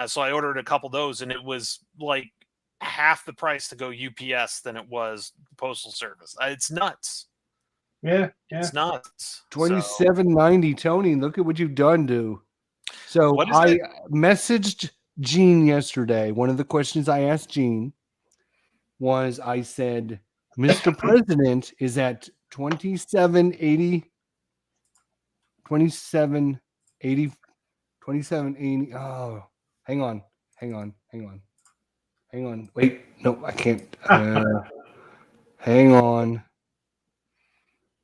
So I ordered a couple of those, and it was like half the price to go UPS than it was Postal Service. It's nuts. It's nuts. $27.90, Tony. Look at what you've done to. So I messaged Gene yesterday. One of the questions I asked Gene was, I said, Mr. President is at 2780. 2780. Oh, hang on. Wait, no, I can't. Hang on.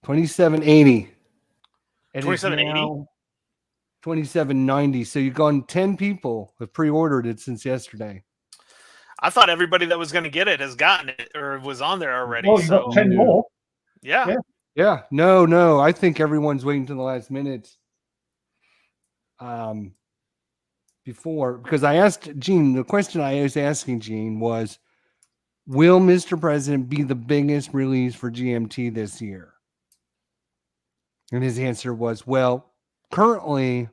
2780. 2780? 2790. So you've gone 10 people have pre-ordered it since yesterday. I thought everybody that was going to get it has gotten it or was on there already. Well, you've got 10 more. Yeah. No. I think everyone's waiting to the last minute. Because I asked Gene, the question I was asking Gene was, will Mr. President be the biggest release for GMT this year? And his answer was, well, currently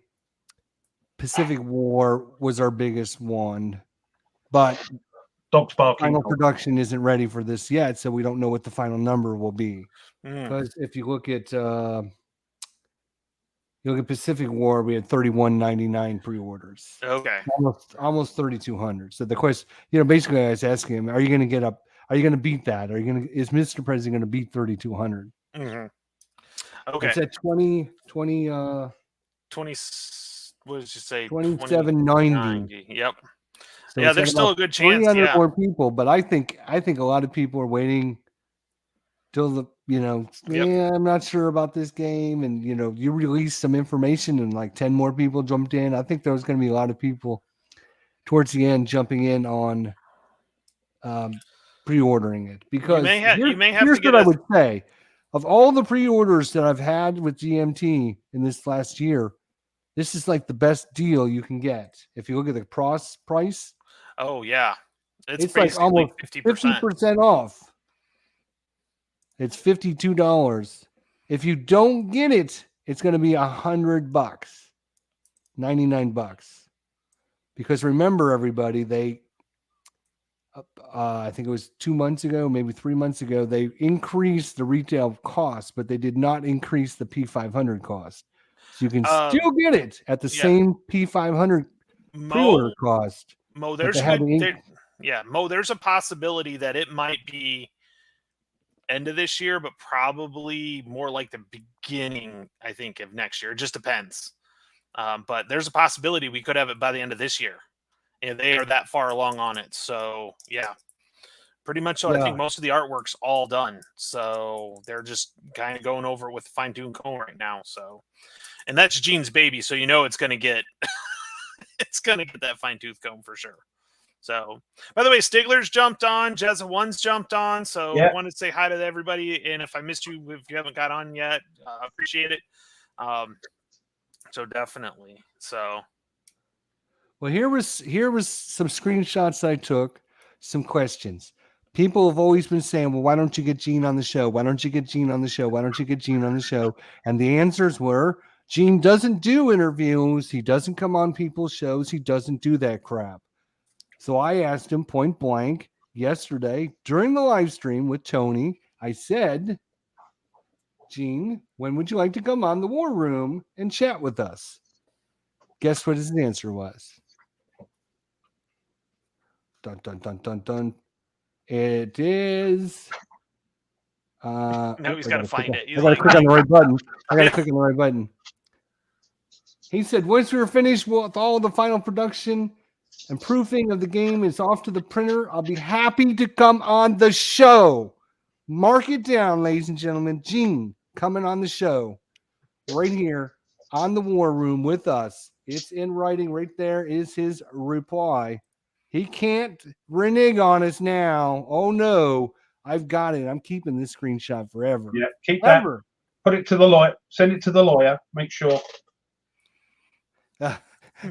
Pacific War was our biggest one, but final production isn't ready for this yet, so we don't know what the final number will be. Because if you look at Pacific War, we had 3199 pre-orders. Okay, almost 3,200. So the question, basically, I was asking him, are you going to beat that? Is Mr. President going to beat 3,200? Okay, it's at 20. What did you say? 2790. Yep. So there's still a good chance. 300 more people, but I think a lot of people are waiting till I'm not sure about this game, and you release some information and like 10 more people jumped in. I think there's going to be a lot of people towards the end jumping in on pre-ordering it, because here's what I would say. Of all the pre-orders that I've had with GMT in this last year, this is like the best deal you can get. If you look at the price. Oh yeah. It's like almost 50% off. It's $52. If you don't get it, it's going to be $100, $99. Because remember, everybody, I think it was 2 months ago, maybe 3 months ago, they increased the retail cost, but they did not increase the P500 cost. So you can still get it at the same P500 pre-order cost. There's a possibility that it might be end of this year, but probably more like the beginning, I think, of next year. It just depends. But there's a possibility we could have it by the end of this year. and they are that far along on it. So yeah, pretty much. So I think Yeah. most of the artwork's all done. So they're just kind of going over it with fine tune comb right now. So, and that's Gene's baby. So you know it's going to get it's going to get that fine tooth comb for sure. So, by the way, Stigler's jumped on, Jezza One's jumped on. So, Yeah. I wanted to say hi to everybody. And if I missed you, if you haven't got on yet, I appreciate it. So definitely. So, Well, here was some screenshots I took, some questions. People have always been saying, "Well, why don't you get Gene on the show? Why don't you get Gene on the show? Why don't you get Gene on the show?" And the answers were, Gene doesn't do interviews. He doesn't come on people's shows. He doesn't do that crap. So I asked him point blank yesterday during the live stream with Tony. I said, Gene, when would you like to come on the War Room and chat with us? Guess what his answer was? Dun, dun, dun, dun, dun. It is. now he's got to find it. I got to click on the right button. I got to click on the right button. He said, once we're finished with all the final production and proofing of the game is off to the printer, I'll be happy to come on the show. Mark it down, ladies and gentlemen. Gene coming on the show right here on the War Room with us. It's in writing right there is his reply. He can't renege on us now. Oh, no. I've got it. I'm keeping this screenshot forever. Yeah, keep Forever. that. Put it to the lawyer. Send it to the lawyer. Make sure.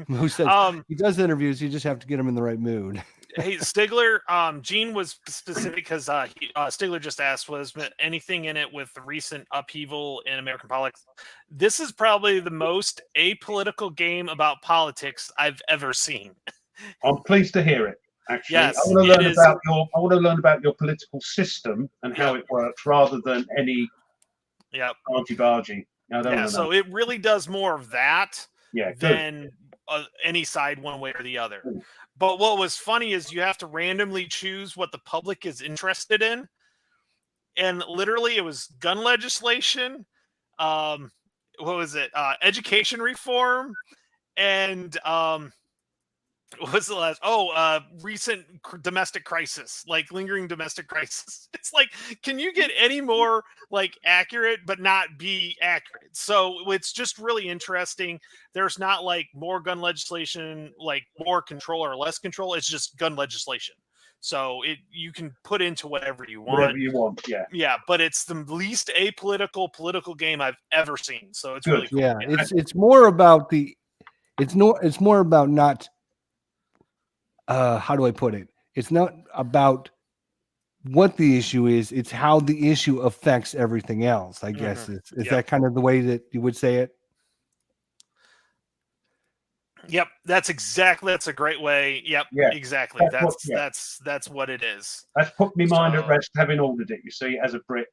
Who says he does interviews? You just have to get him in the right mood. Hey, Stigler, Gene was specific because Stigler just asked, was anything in it with the recent upheaval in American politics? This is probably the most apolitical game about politics I've ever seen. I'm pleased to hear it. Actually, Yes, I want to learn about your political system and how it works, rather than any argy-bargy. Yeah, so it really does more of that than any side one way or the other. Good. But what was funny is you have to randomly choose what the public is interested in. And literally it was gun legislation, what was it? Education reform, and what was the last? Recent domestic crisis, like lingering domestic crisis. It's like, can you get any more like accurate, but not be accurate? So it's just really interesting. There's not like more gun legislation, like more control or less control. It's just gun legislation. So you can put into whatever you want. Whatever you want, yeah. Yeah, but it's the least apolitical political game I've ever seen. So it's really cool. Yeah, it's more about it's more about not how do I put it? It's not about what the issue is, it's how the issue affects everything else, I guess. Is that kind of the way that you would say it? Yep, that's a great way. Yep, yeah, exactly. That's what it is. That's put my mind at rest having ordered it, you see, as a Brit.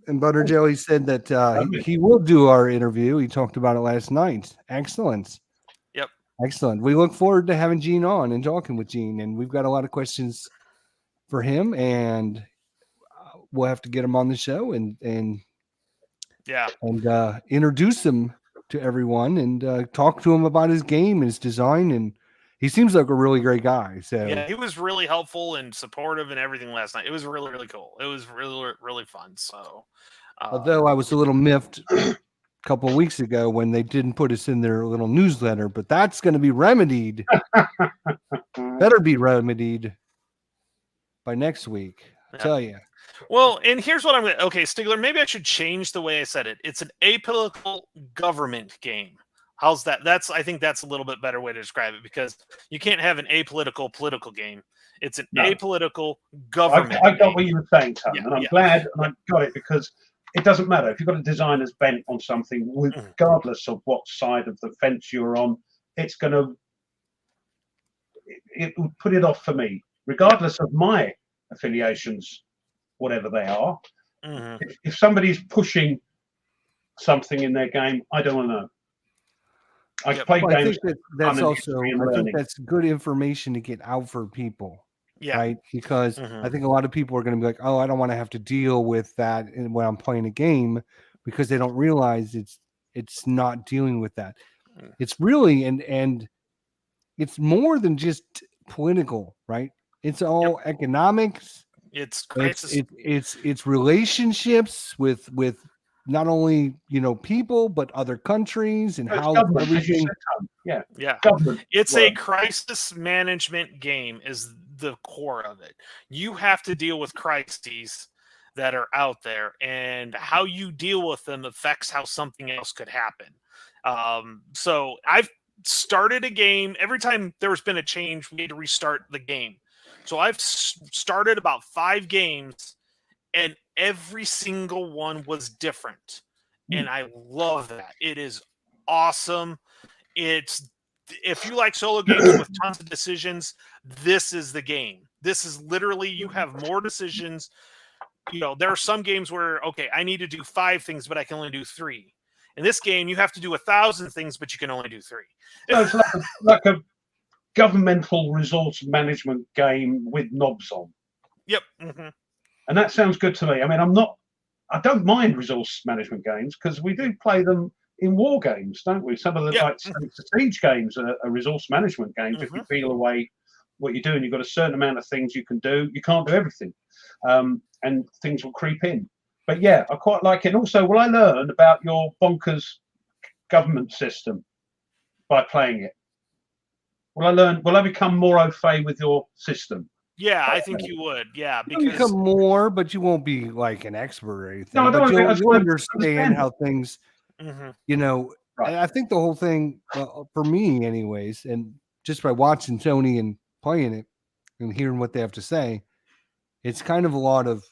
And Butter Jelly said that he will do our interview. He talked about it last night. Excellent. Yep. Excellent. We look forward to having Gene on and talking with Gene. And we've got a lot of questions for him. And we'll have to get him on the show and introduce him to everyone and talk to him about his game, his design. And he seems like a really great guy. So yeah, he was really helpful and supportive and everything last night. It was really, really cool. It was really, really fun. So, although I was a little miffed a couple of weeks ago when they didn't put us in their little newsletter, but that's going to be remedied. Better be remedied by next week. I tell you. Well, and here's what I'm going to... Okay, Stigler, maybe I should change the way I said it. It's an apolitical government game. How's that? I think that's a little bit better way to describe it, because you can't have an apolitical political game. It's an apolitical government I got what you were saying, Tom, yeah, and I'm glad and I got it, because it doesn't matter. If you've got a designer's bent on something, regardless of what side of the fence you're on, it would put it off for me, regardless of my affiliations, whatever they are. If somebody's pushing something in their game, I don't want to know. I play games. I think that's good information to get out for people. Yeah. Right. Because I think a lot of people are going to be like, oh, I don't want to have to deal with that when I'm playing a game, because they don't realize it's not dealing with that. It's really, and it's more than just political, right? It's all economics. It's crisis. It's relationships with not only people but other countries and It's how government, as you everything. said, Tom. Yeah, Yeah. government. It's a work. crisis management game is the core of it. You have to deal with crises that are out there, and how you deal with them affects how something else could happen. So I've started a game. Every time there's been a change, we need to restart the game. So I've started about 5 games, and every single one was different. And I love that. It is awesome. It's if you like solo games with tons of decisions, this is the game. This is literally you have more decisions. There are some games where okay, I need to do 5 things, but I can only do 3. In this game, you have to do 1,000 things, but you can only do 3. So it's like a governmental resource management game with knobs on. Yep. Mm-hmm. And that sounds good to me. I mean, I don't mind resource management games because we do play them in war games, don't we? Some of the like siege games are resource management games. If you peel away what you're doing, you've got a certain amount of things you can do. You can't do everything, and things will creep in. But yeah, I quite like it. And also, will I learn about your bonkers government system by playing it? Will I become more au fait with your system? Yeah, I think you would. Yeah, You'll become more, but you won't be like an expert or anything. No, but you'll understand understand how things, Mhm. Right. And I think the whole thing, for me anyways, and just by watching Tony and playing it and hearing what they have to say, it's kind of a lot of,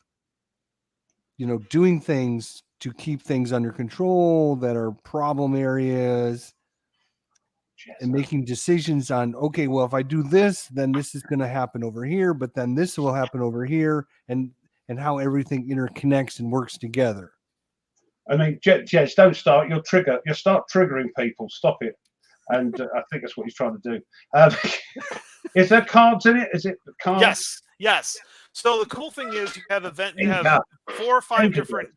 doing things to keep things under control that are problem areas. And making decisions on, okay, well, if I do this, then this is going to happen over here, but then this will happen over here, and how everything interconnects and works together. I mean, Jez, don't start. You'll start triggering people. Stop it. And I think that's what he's trying to do. Is there cards in it? Is it cards? Yes. So the cool thing is you have 4 or 5 different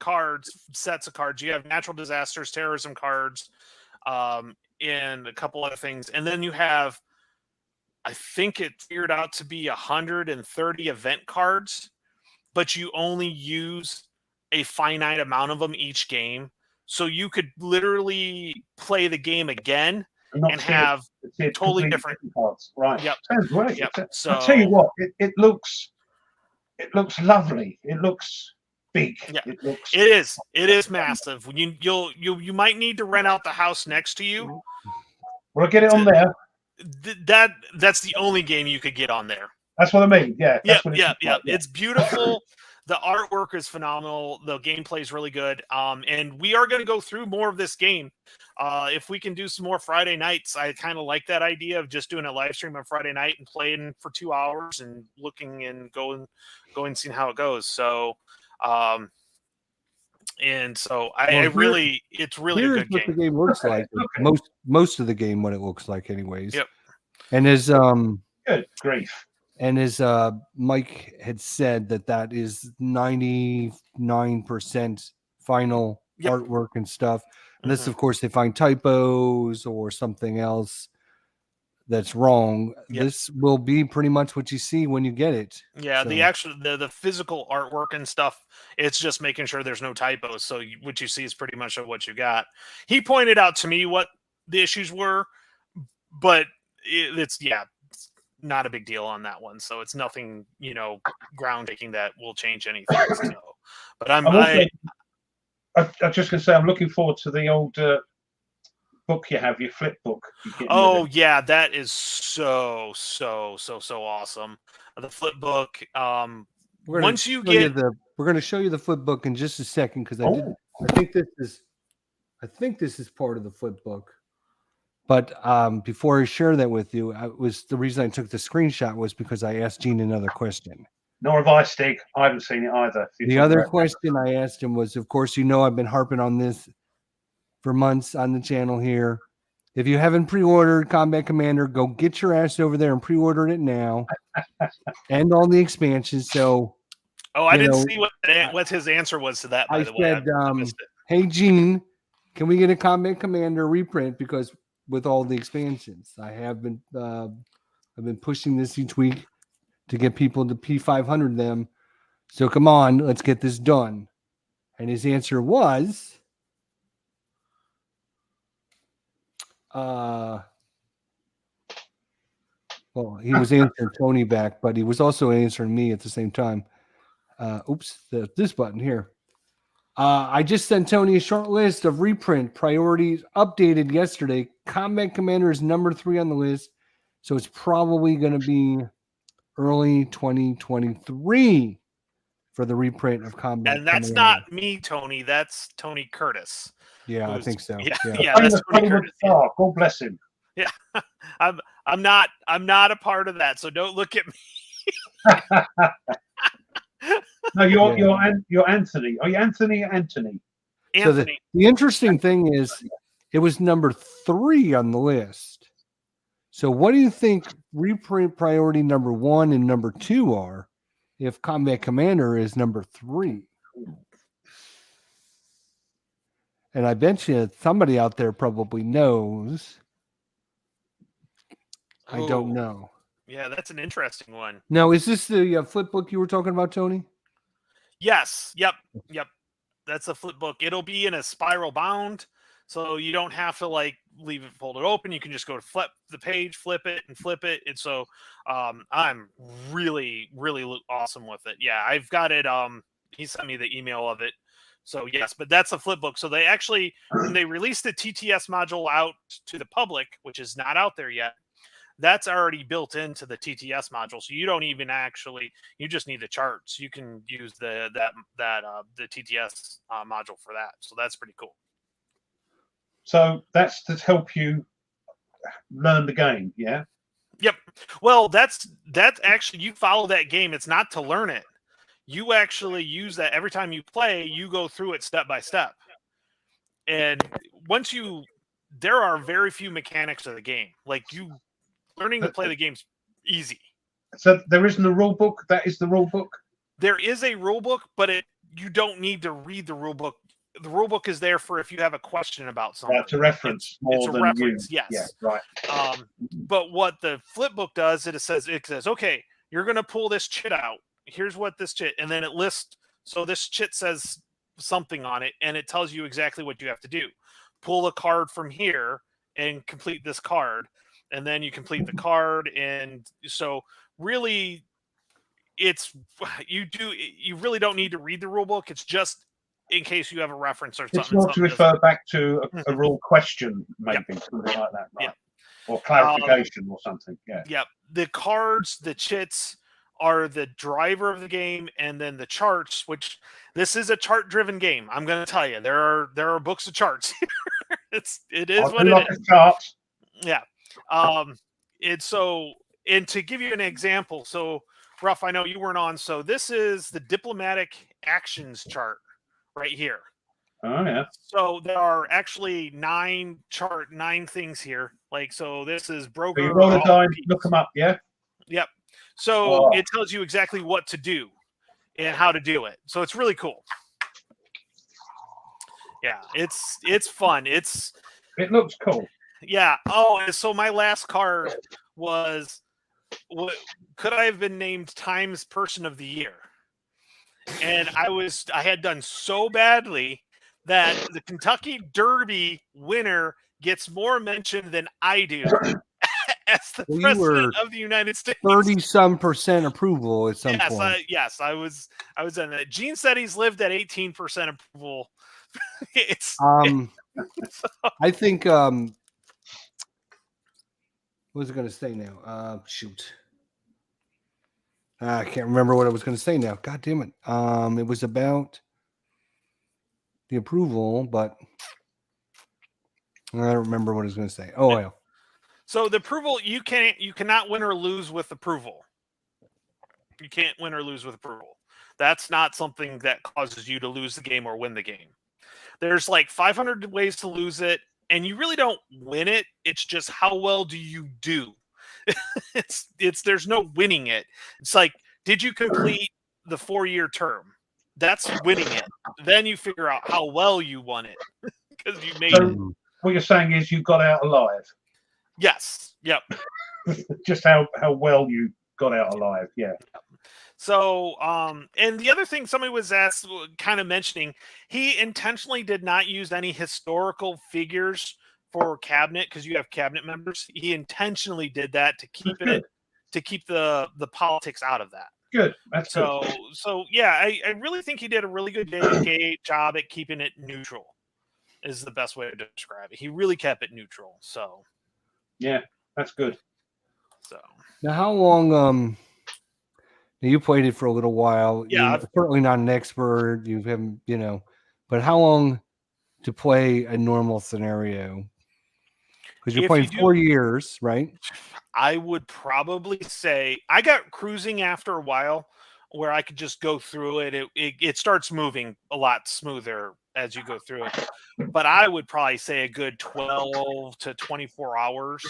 sets of cards. You have natural disasters, terrorism cards, and a couple other things. And then you have, I think it figured out to be 130 event cards, but you only use a finite amount of them each game. So you could literally play the game again and have totally different cards. Right. Yep. Sounds great. Yep. So I'll tell you what, it looks lovely. It looks big. Yeah. It is massive. You might need to rent out the house next to you. Will I get it on there? That's the only game you could get on there. That's what I mean. Yeah. Yeah. It's beautiful. The artwork is phenomenal. The gameplay is really good. And we are going to go through more of this game. If we can do some more Friday nights, I kind of like that idea of just doing a live stream on Friday night and playing for 2 hours and looking and going seeing how it goes. So, it's really a good game. The game looks like most of the game, what it looks like, anyways. Yep. And as good grief. And as Mike had said, that is 99% final artwork and stuff. And this, of course, they find typos or something else that's wrong. Yep. This will be pretty much what you see when you get it. Yeah, so. the physical artwork and stuff, it's just making sure there's no typos. So what you see is pretty much what you got. He pointed out to me what the issues were, but it's not a big deal on that one. So it's nothing, groundbreaking that will change anything. So, but I'm just going to say, I'm looking forward to the old book you have, your flip book. Oh yeah, that is so awesome. The flip book. We're going to show you the flip book in just a second because I think this is part of the flip book. But before I share that with you, the reason I took the screenshot was because I asked Gene another question. Nor have I, Stig. I haven't seen it either. The other question I asked him was, of course, I've been harping on this for months on the channel here. If you haven't pre-ordered Combat Commander, go get your ass over there and pre-order it now, and all the expansions. So, I didn't see what his answer was to that. By the way, I said, "Hey, Gene, can we get a Combat Commander reprint? Because with all the expansions. I've been pushing this each week to get people to P500 them. So come on, let's get this done. And his answer was, well, he was answering Tony back, but he was also answering me at the same time. This button here. I just sent Tony a short list of reprint priorities updated yesterday. Combat Commander is number 3 on the list, so it's probably going to be early 2023 for the reprint of Combat And that's Commander. not me, Tony. That's Tony Curtis. Yeah, I think so. Yeah, Yeah. yeah, that's Tony Hollywood Curtis. star. God bless him. Yeah, I'm not a part of that. So don't look at me. No, you're Anthony. Are you Anthony? Anthony. So Anthony. the interesting thing is, it was number 3 on the list. So what do you think reprint priority number 1 and number 2 are if Combat Commander is number 3? And I bet you somebody out there probably knows. I don't Ooh. know. Yeah, that's an interesting one. Now, is this the flip book you were talking about, Tony? Yes. Yep. That's a flip book. It'll be in a spiral bound, so you don't have to like leave it folded open. You can just go to flip the page, flip it, and so I'm really, really awesome with it. Yeah, I've got it. He sent me the email of it. So yes, but that's a flip book. So they actually, when they released the TTS module out to the public, which is not out there yet, that's already built into the TTS module. So you don't even you just need the charts. You can use the TTS module for that. So that's pretty cool. So that's to help you learn the game, yeah? Yep. Well, that's actually, you follow that game. It's not to learn it. You actually use that every time you play. You go through it step by step. And there are very few mechanics of the game. Like learning to play the game's easy. So there isn't a rule book. That is the rule book. There is a rule book, but you don't need to read the rule book. The rule book is there for if you have a question about something. It's a reference it's a reference, you. yes. Yeah, right. But what the flip book does, it says, okay, you're going to pull this chit out. Here's what this chit, and then it lists. So this chit says something on it, and it tells you exactly what you have to do. Pull a card from here and complete this card, and then you complete the card. And so really, you really don't need to read the rule book. It's just in case you have a reference or something. It's more to refer back to a rule question, maybe, something like that, right? Yep. Or clarification or something, yeah. Yep. The cards, the chits are the driver of the game, and then the charts, which this is a chart-driven game. I'm going to tell you, there are books of charts. it is what it is. Chart. Yeah. And to give you an example, so Ruff, I know you weren't on. So this is the diplomatic actions chart right here. Oh yeah. So there are actually 9 things here. Like, so this is broker. So you roll a die, look them up, yeah? Yep. So it tells you exactly what to do and how to do it. So it's really cool. Yeah, it's fun. It looks cool. Yeah. Oh, and so my last card was, could I have been named Times Person of the Year? And I had done so badly that the Kentucky Derby winner gets more mention than I do as the president of the United States. 30-some% approval at some point. Yes, I was on that. Gene said he's lived at 18% approval. I think what was I going to say now? Shoot. I can't remember what I was going to say now. God damn it. It was about the approval, but I don't remember what I was going to say. Oh, well. So the approval, you cannot win or lose with approval. You can't win or lose with approval. That's not something that causes you to lose the game or win the game. There's like 500 ways to lose it, and you really don't win it. It's just how well do you do? There's no winning it. It's like, did you complete the 4-year term? That's winning it. Then you figure out how well you won it because you made it. what you're saying is you got out alive. Yes. Yep. Just how well you got out alive. Yeah. So, and the other thing somebody was asked, kind of mentioning, he intentionally did not use any historical figures for cabinet because you have cabinet members. He intentionally did that to keep That's good. to keep the politics out of that. Good. That's good. So yeah, I really think he did a really good job at keeping it neutral. Is the best way to describe it. He really kept it neutral. So Yeah, that's good. so Now, how long? You played it for a little while. Yeah, You're certainly not an expert. You haven't, but how long to play a normal scenario? Because you're playing 4 years, right? I would probably say I got cruising after a while where I could just go through it. It starts moving a lot smoother as you go through it. But I would probably say a good 12 to 24 hours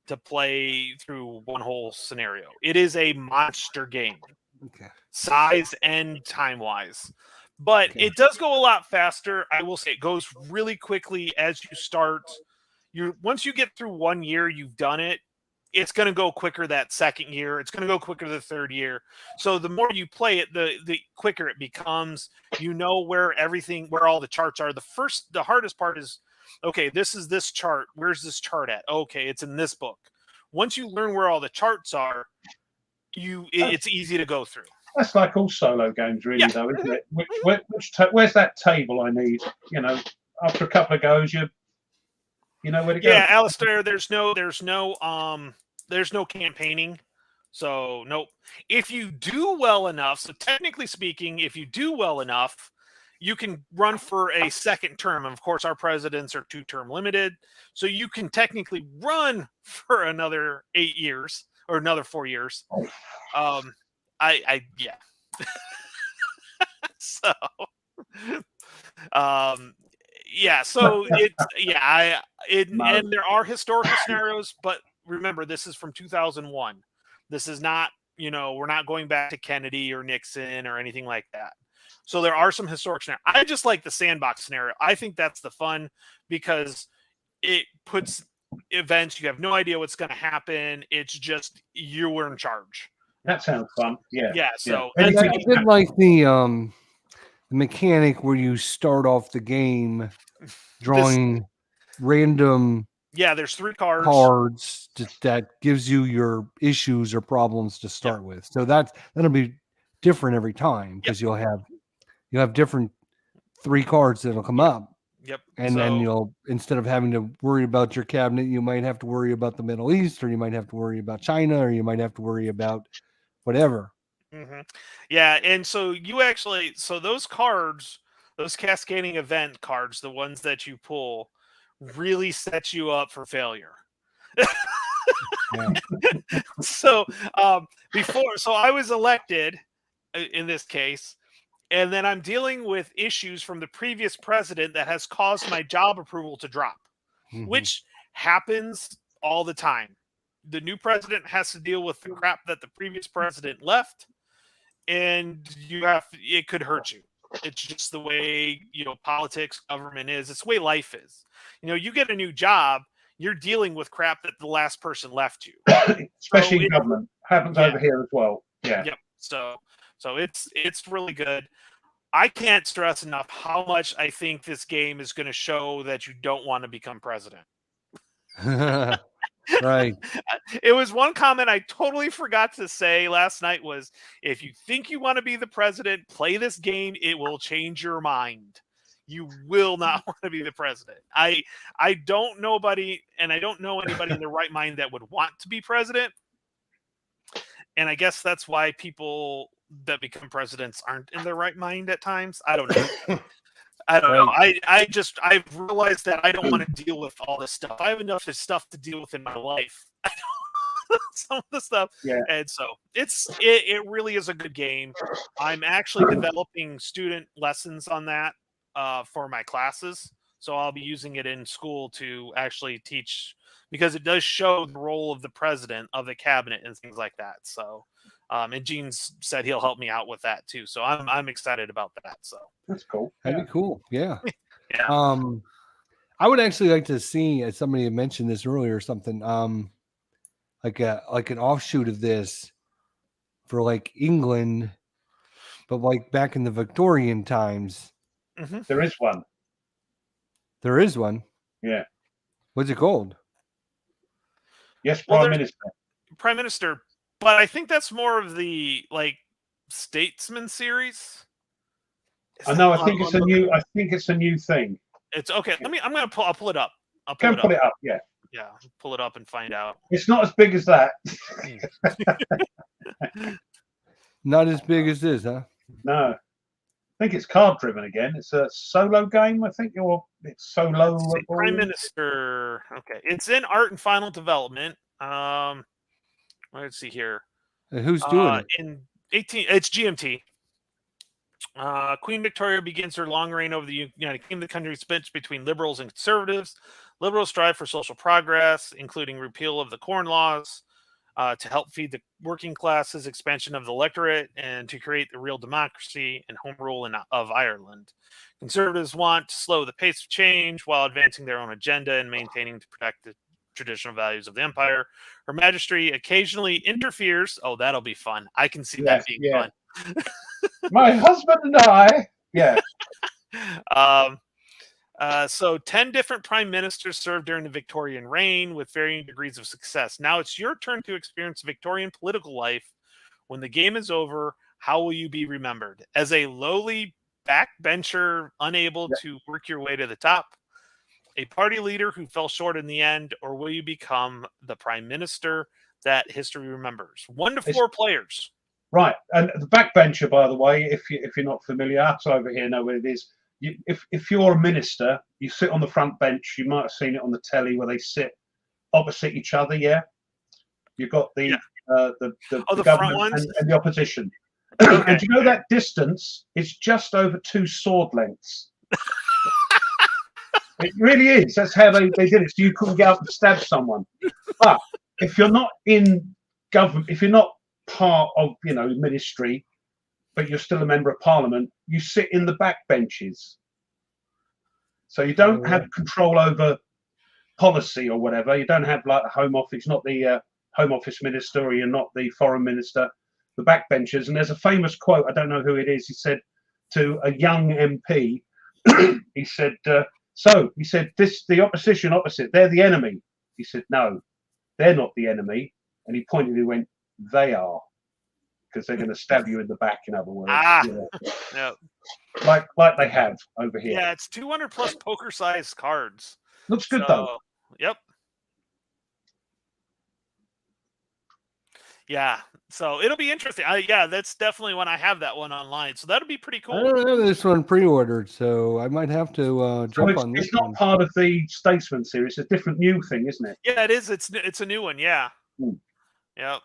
to play through one whole scenario. It is a monster game. Okay. Size and time-wise. But it does go a lot faster. I will say it goes really quickly as you start. Once you get through 1 year, you've done it. It's going to go quicker that second year. It's going to go quicker the third year. So the more you play it, the quicker it becomes. You know where all the charts are. The hardest part is, okay, this is this chart. Where's this chart at? Okay, it's in this book. Once you learn where all the charts are, it's easy to go through. That's like all solo games, really, though, isn't it? Where's that table I need? After a couple of goes, you know where to go. Yeah, Alistair, there's no campaigning. So nope. If you do well enough, so technically speaking, if you do well enough, you can run for a second term. And of course, our presidents are 2-term limited. So you can technically run for another 8 years or another 4 years. Yeah. So yeah, so and there are historical scenarios, but remember, this is from 2001. This is not, we're not going back to Kennedy or Nixon or anything like that. So there are some historic scenarios. I just like the sandbox scenario. I think that's the fun because it puts events, you have no idea what's going to happen. It's just you were in charge. That sounds fun. Yeah. Yeah. So I did like the mechanic where you start off the game drawing random. Yeah, there's 3 cards that gives you your issues or problems to start with. So that'll be different every time because you'll have different 3 cards that'll come up. Yep. And then you'll, instead of having to worry about your cabinet, you might have to worry about the Middle East, or you might have to worry about China, or you might have to worry about whatever. Mm-hmm. Yeah, and so those cards, those cascading event cards, the ones that you pull, really set you up for failure. So I was elected in this case, and then I'm dealing with issues from the previous president that has caused my job approval to drop, which happens all the time. The new president has to deal with the crap that the previous president left, and it could hurt you. It's just the way, politics, government is. It's the way life is. You get a new job, you're dealing with crap that the last person left you. Especially in government. Happens over here as well. Yeah. Yep. So it's really good. I can't stress enough how much I think this game is going to show that you don't want to become president. Right. It was one comment I totally forgot to say last night was, if you think you want to be the president, play this game. It will change your mind. You will not want to be the president. I don't know anybody in their right mind that would want to be president. And I guess that's why people that become presidents aren't in their right mind at times. I don't know. I don't know. I've realized that I don't want to deal with all this stuff. I have enough stuff to deal with in my life. Some of the stuff. Yeah. And so it really is a good game. I'm actually developing student lessons on that for my classes. So I'll be using it in school to actually teach, because it does show the role of the president, of the cabinet, and things like that. So and Gene said he'll help me out with that too. So I'm excited about that. So that's cool. That'd be cool. Yeah. Yeah. I would actually like to see, as somebody had mentioned this earlier or something, like an offshoot of this for like England, but like back in the Victorian times. Hmm. There is one. There is one. Yeah. What's it called? Yes, Well, Prime there's- Minister. Prime Minister, but I think that's more of the like Statesman series. Is I that- know. I I'm- think it's I'm a looking- new. I think it's a new thing. It's okay. I'll pull it up. I'll Go pull and it pull up. it up. Yeah. Yeah, I'll pull it up and find out. It's not as big as that. Not as big as this, huh? No. I think it's card driven again. It's a solo game. I think, or it's solo. Let's see, Prime Minister. Okay, it's in art and final development. Let's see here. Who's doing it? In 18, it's GMT. Queen Victoria begins her long reign over the United Kingdom. The country split between liberals and conservatives. Liberals strive for social progress, including repeal of the Corn Laws, to help feed the working classes, expansion of the electorate, and to create the real democracy and home rule of Ireland. Conservatives want to slow the pace of change while advancing their own agenda and maintaining to protect the traditional values of the empire. Her Majesty occasionally interferes. Oh, that'll be fun. I can see that being fun. My husband and I. Yeah. So 10 different prime ministers served during the Victorian reign with varying degrees of success. Now it's your turn to experience Victorian political life. When the game is over, how will you be remembered? As a lowly backbencher, unable to work your way to the top? A party leader who fell short in the end? Or will you become the prime minister that history remembers? 1 to 4 players. Right. And the backbencher, by the way, if you're not familiar, us over here know what it is. If you're a minister, you sit on the front bench. You might have seen it on the telly where they sit opposite each other. Yeah, you've got the front government ones and the opposition. Okay. And you know that distance is just over 2 sword lengths. It really is. That's how they did it. So you couldn't get up and stab someone. But if you're not in government, if you're not part of ministry, but you're still a member of parliament, you sit in the back benches. So you don't have control over policy or whatever. You don't have like the Home Office, not the Home Office minister, or you're not the foreign minister, the backbenchers. And there's a famous quote, I don't know who it is, he said to a young MP, he said, the opposition opposite, they're the enemy. He said, no, they're not the enemy. And he pointed and went, they are. Because they're going to stab you in the back, in other words. Yeah. Like they have over here. Yeah, it's 200 plus poker-sized cards. Looks good though. Yep. Yeah, so it'll be interesting. That's definitely when I have that one online. So that'll be pretty cool. I don't have this one pre-ordered, so I might have to jump on this It's not one. part of the Statesman series. It's a different new thing, isn't it? Yeah, it is. It's a new one. Yeah. Yep.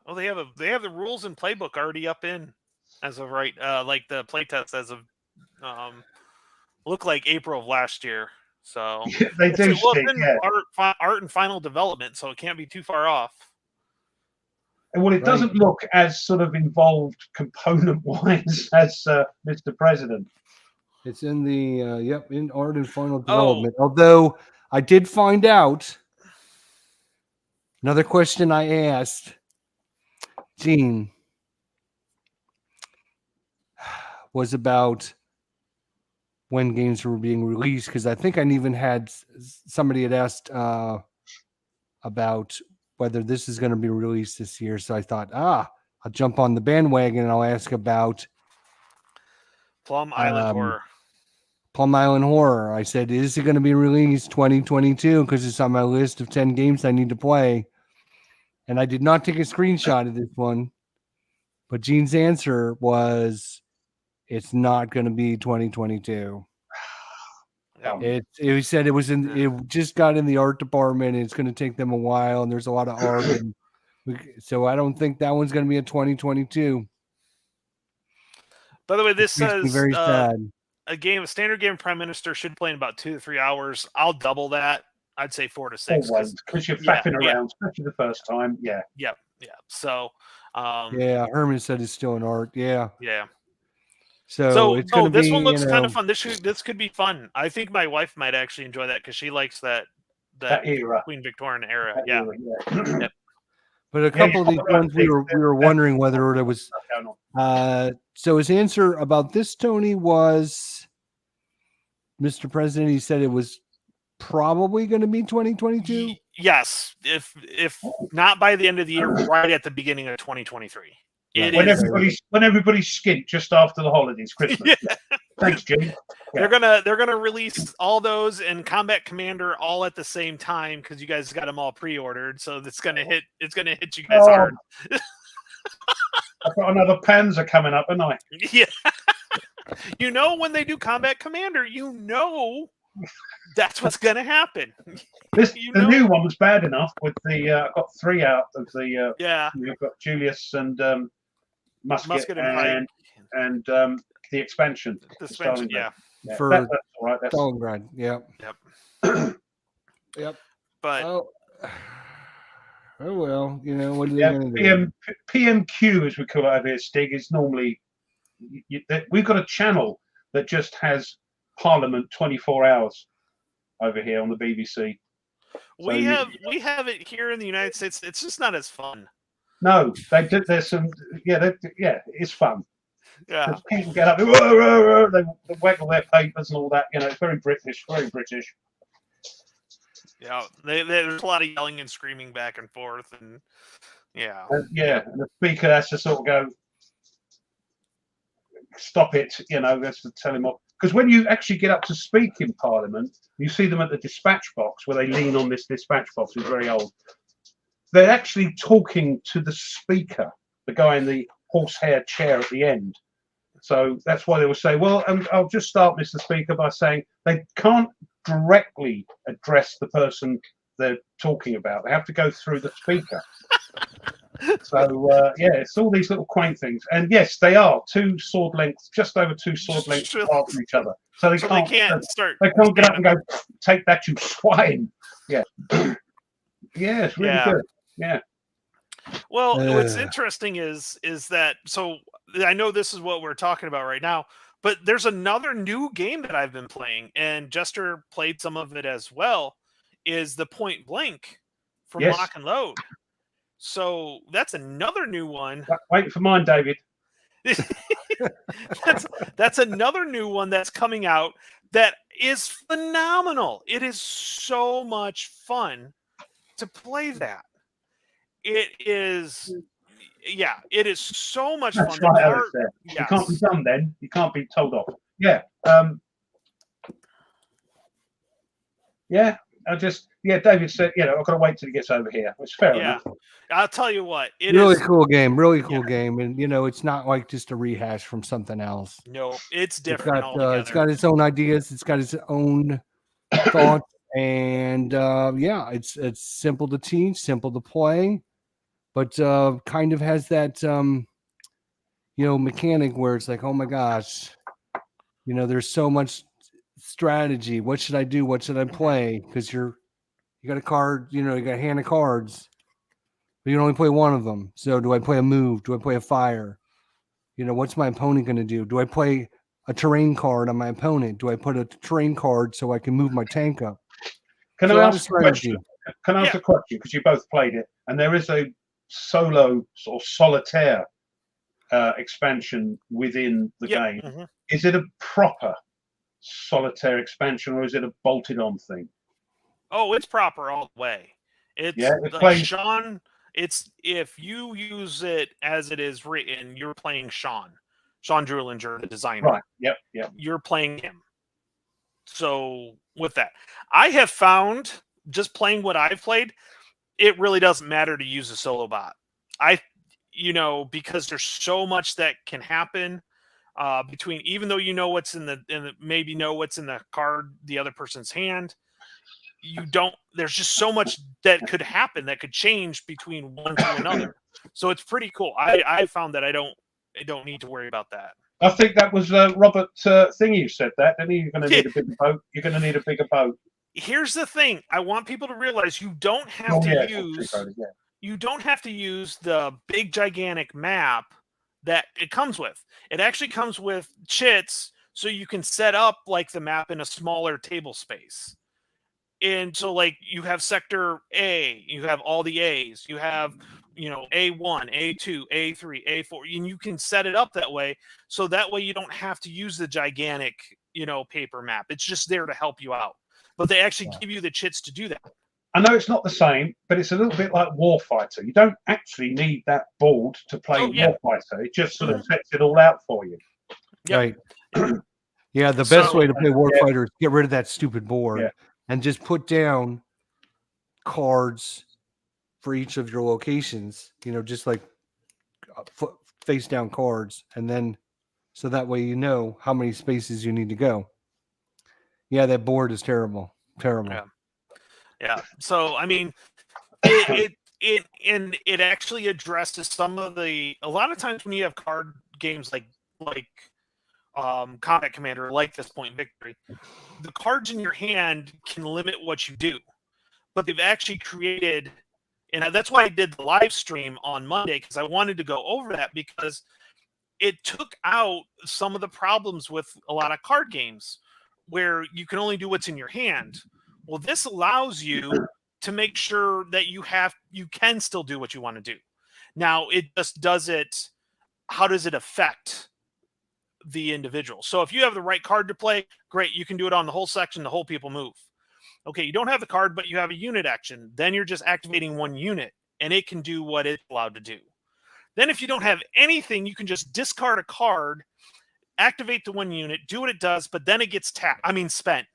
Oh, they have the rules and playbook already up in as of right, like the playtest as of look like April of last year. So They do. Art and final development, so it can't be too far off. Well, it doesn't look as sort of involved component-wise as Mr. President. It's in the in art and final development. Although I did find out another question I asked Gene was about when games were being released, because I think I even had somebody had asked about whether this is going to be released this year. So I thought, I'll jump on the bandwagon and I'll ask about Plum Island Horror. Plum Island Horror. I said, is it going to be released 2022? Because it's on my list of 10 games I need to play. And I did not take a screenshot of this one. But Gene's answer was, it's not going to be 2022. He said it just got in the art department. And it's going to take them a while, and there's a lot of art. So I don't think that one's going to be a 2022. By the way, this says very sad. A standard game Prime Minister should play in about 2 to 3 hours. I'll double that. I'd say 4 to 6. Because you're faffing around, especially the first time. Yeah. Yeah. So Herman said it's still an art. Yeah. So it's going to this be, one looks you kind know, of fun. This could be fun. I think my wife might actually enjoy that because she likes that era. Queen Victorian era. That Yeah. era, yeah. Yep. but a couple of these ones we were wondering whether there was. So his answer about this, Tony, was, Mr. President, he said it was probably going to be 2022. Yes, if not by the end of the year, right at the beginning of 2023. It When is. everybody's skint just after the holidays, Christmas. Yeah. Thanks, Jim. They're gonna release all those and Combat Commander all at the same time because you guys got them all pre-ordered. So it's gonna hit you guys hard. I've got another Panzer coming up, haven't I? Yeah. You know, when they do Combat Commander, you know that's what's gonna happen. The new one was bad enough with the I got 3 out of the yeah. You've got Julius and Musket and the expansion. The expansion, yeah. For that's all right. That's Stalingrad. Yep. Yep. But oh well, you know, what are they going to do? PMQ, as we call it over here, Stig, is normally we've got a channel that just has Parliament 24 hours over here on the BBC. We have it here in the United States. It's just not as fun. No, they did. There's some. It's fun. Yeah, people get up, they waggle their papers and all that. You know, it's very British, very British. Yeah, there's a lot of yelling and screaming back and forth, and yeah, and the speaker has to sort of go, stop it. You know, that's to tell him off. Because when you actually get up to speak in Parliament, you see them at the dispatch box where they lean on this dispatch box. It's very old. They're actually talking to the speaker, the guy in the horsehair chair at the end. So that's why they will say, well, I'll just start, Mr. Speaker, by saying they can't directly address the person they're talking about. They have to go through the speaker. So, it's all these little quaint things. And yes, they are just over two sword lengths apart from each other. So they can't get up and go, take that, you swine. Yeah. Yeah, it's really good. Yeah. Well, what's interesting is that, so I know this is what we're talking about right now, but there's another new game that I've been playing, and Jester played some of it as well, is the Point Blank from Lock and Load. So that's another new one. Wait for mine, David. that's another new one that's coming out that is phenomenal. It is so much fun to play that. It is, it is so much fun. That's right, Alex, yes. You can't be done then. You can't be told off. Yeah. David said, I've got to wait till he gets over here. It's fair enough. I'll tell you what. Really cool game. And, it's not like just a rehash from something else. No, it's different. It's got its own ideas. It's got its own thoughts. And, it's simple to teach, simple to play. But kind of has that, mechanic where it's like, oh my gosh, there's so much strategy. What should I do? What should I play? Because you got a card, you got a hand of cards, but you can only play one of them. So do I play a move? Do I play a fire? What's my opponent going to do? Do I play a terrain card on my opponent? Do I put a terrain card so I can move my tank up? Can I ask a question? Can I ask a question? Because you both played it, and there is a solo or solitaire expansion within the game. Mm-hmm. Is it a proper solitaire expansion, or is it a bolted-on thing? Oh, it's proper all the way. It's Sean. It's if you use it as it is written, you're playing Sean Drulinger, the designer. Right. Yep. You're playing him. So with that, I have found just playing what I've played, it really doesn't matter to use a solo bot. Because there's so much that can happen between, even though what's in what's in the card, the other person's hand, there's just so much that could happen that could change between one to another. So it's pretty cool. I found that I don't need to worry about that. I think that was Robert Thingy who said that. Didn't he? You're going to need a bigger boat. You're going to need a bigger boat. Here's the thing. I want people to realize you don't have to use the big gigantic map that it comes with. It actually comes with chits, so you can set up like the map in a smaller table space. And so like you have sector A, you have all the A's, you have, A1, A2, A3, A4, and you can set it up that way. So that way you don't have to use the gigantic, paper map. It's just there to help you out. But they actually give you the chits to do that. I know it's not the same, but it's a little bit like Warfighter. You don't actually need that board to play Warfighter. It just sort of sets it all out for you. Yep. Right. Yeah, the best way to play Warfighter is get rid of that stupid board and just put down cards for each of your locations, just like face down cards, and then so that way you know how many spaces you need to go. Yeah, that board is terrible. Yeah. So I mean, it actually addresses some of a lot of times when you have card games like Combat Commander, like this Point Victory, the cards in your hand can limit what you do. But they've actually created, and that's why I did the live stream on Monday, because I wanted to go over that, because it took out some of the problems with a lot of card games where you can only do what's in your hand. Well, this allows you to make sure that you can still do what you want to do. Now, it just does it. How does it affect the individual? So if you have the right card to play, great. You can do it on the whole section. The whole people move. Okay, you don't have the card, but you have a unit action. Then you're just activating one unit, and it can do what it's allowed to do. Then if you don't have anything, you can just discard a card, activate the one unit, do what it does, but then it gets spent.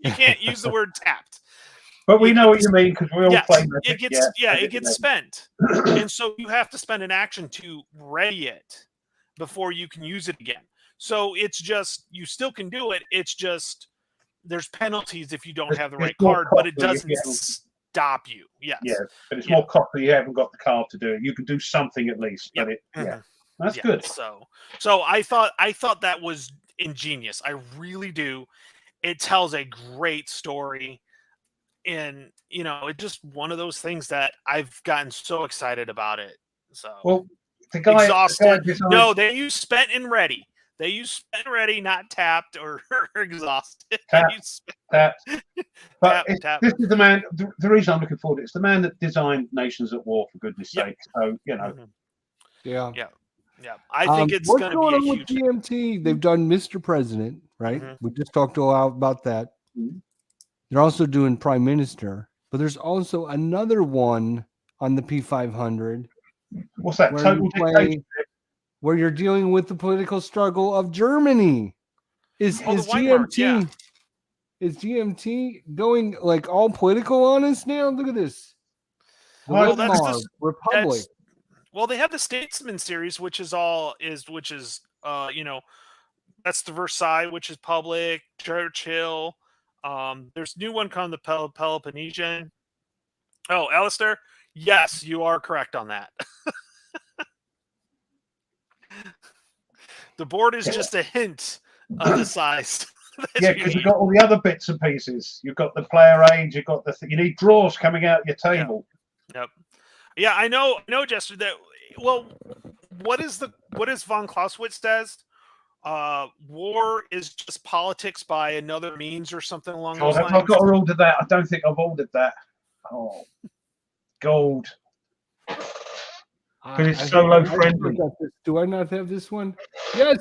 You can't use the word tapped. But we know what you mean, because we all play it gets spent. And so you have to spend an action to ready it before you can use it again. So it's just, you still can do it. It's just, there's penalties if you don't have the right card, but it doesn't stop you. Yes. Yeah, but it's more costly. You haven't got the card to do it. You can do something at least, but that's good. So I thought that was ingenious. I really do. It tells a great story, and it's just one of those things that I've gotten so excited about it. So the guy exhausted. designed... No, they use spent and ready. They use spent and ready, not tapped or exhausted. Tapped. But this is the man. The reason I'm looking forward to it, it's the man that designed Nations at War, for goodness sake. So Yeah. I think it's going to be a huge. What's going on with GMT? They've done Mr. President, right? We just talked a lot about that. They're also doing Prime Minister, but there's also another one on the P500. What's that? Total Dictatorship? Where you're dealing with the political struggle of Germany. Is GMT going like all political on us now? Look at this. Republic. Well, they have the Statesman series, which is that's the Versailles, which is public, Churchill. There's a new one called the Peloponnesian. Oh, Alistair? Yes, you are correct on that. The board is just a hint of the size. Yeah, because you've got all the other bits and pieces. You've got the player age. You've got you need drawers coming out your table. Yep. Yeah, I know, Jester. That what is von Clausewitz says? War is just politics by another means, or something along those lines. I've got to order that. I don't think I've ordered that. Oh, gold. Because it's solo friendly. Do I not have this one? Yes,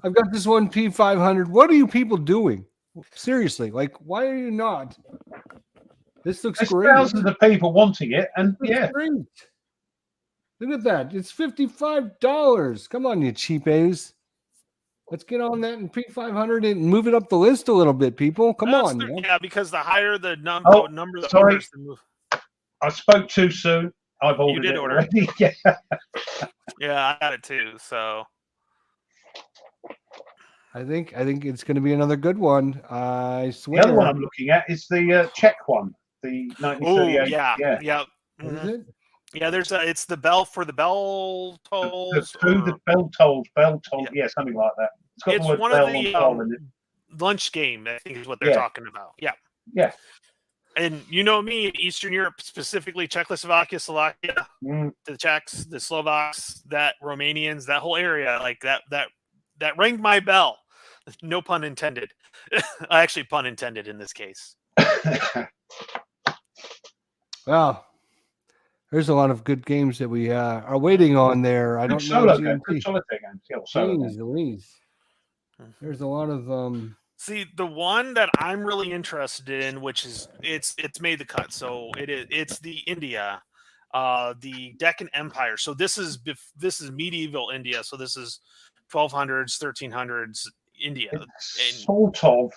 I've got this one P500. What are you people doing? Seriously, like, why are you not? This looks great. Thousands of people wanting it, and great. Look at that. It's $55. Come on, you cheapos. Let's get on that in P500 and move it up the list a little bit, people. Come on. Yeah, because the higher the number of orders, the move. I spoke too soon. I've ordered it already. Yeah, I got it too. So I think it's going to be another good one. I swear. The other one I'm looking at is the Czech one, the 1938. Oh yeah. What is it? Yeah, it's the bell for the bell tolls. The bell tolls, yeah, something like that. It's one of the lunch game, I think is what they're talking about. Yeah. And you know me in Eastern Europe, specifically Czechoslovakia, Slovakia, the Czechs, the Slovaks, that Romanians, that whole area, like that rang my bell. No pun intended. Actually, pun intended in this case. Well, there's a lot of good games that we are waiting on there. I don't know. Good solitaire games. Yeah, solo games. Louise. There's a lot of See, the one that I'm really interested in, which is it's made the cut, so it's the India, the Deccan Empire. So this is medieval India. So this is 1200s, 1300s India. It's sort of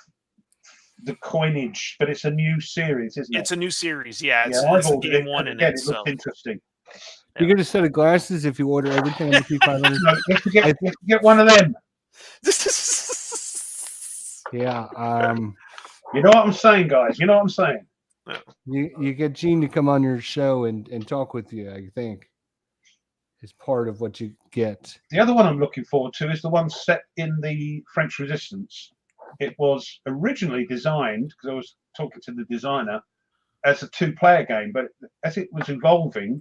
the coinage, but it's a new series, isn't it? It's a new series, yeah. It's game one in again, it. It looks interesting. You get a set of glasses if you order everything under 500. No, you have to get one of them. Yeah. You know what I'm saying, guys? You know what I'm saying? You get Gene to come on your show and talk with you, I think, is part of what you get. The other one I'm looking forward to is the one set in the French Resistance. It was originally designed, because I was talking to the designer, as a 2-player game, but as it was evolving,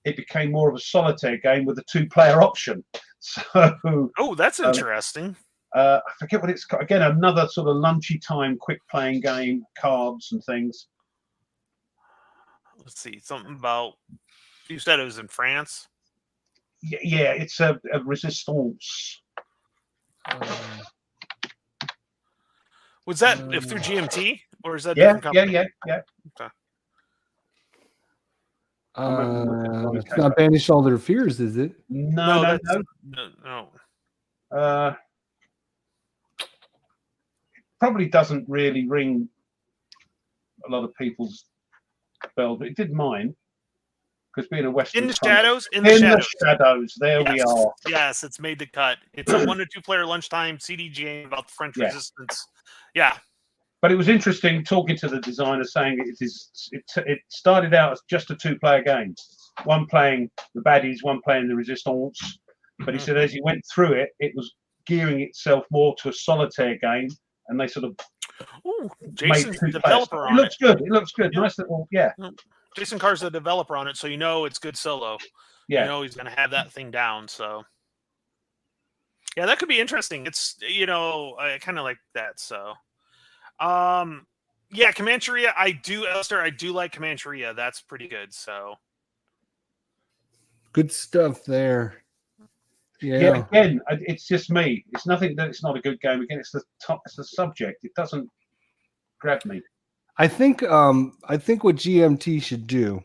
it became more of a solitaire game with a 2-player option. So, that's interesting. I forget what it's called. Again, another sort of lunchy time, quick playing game, cards and things. Let's see, something about. You said it was in France. Yeah, it's a Resistance. Was that through GMT or is that Yeah, different company? yeah. Okay. It's not Banish All Their Fears, is it? No. Probably doesn't really ring a lot of people's bell, but it did mine. Because being a Western in the shadows. There we are. Yes, it's made the cut. It's a 1 to 2 player lunchtime CDG about the French Resistance. Yeah. But it was interesting talking to the designer, saying it started out as just a 2-player game. One playing the baddies, one playing the Resistance. But he said as he went through it, it was gearing itself more to a solitaire game, and they sort of Jason's the developer on it. Looks good. It looks good. Yeah. Nice little, yeah. Jason Carr's the developer on it, so you know it's good solo. Yeah. You know he's going to have that thing down, so. Yeah, that could be interesting. It's, I kind of like that, so. Yeah, Comancheria, Esther, I do like Comancheria. That's pretty good, so. Good stuff there. Yeah. Again, it's just me. It's nothing that it's not a good game. Again, it's the subject. It doesn't grab me. I think what GMT should do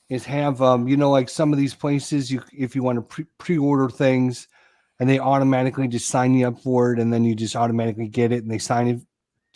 is have like some of these places if you want to pre-order things and they automatically just sign you up for it and then you just automatically get it and they sign it.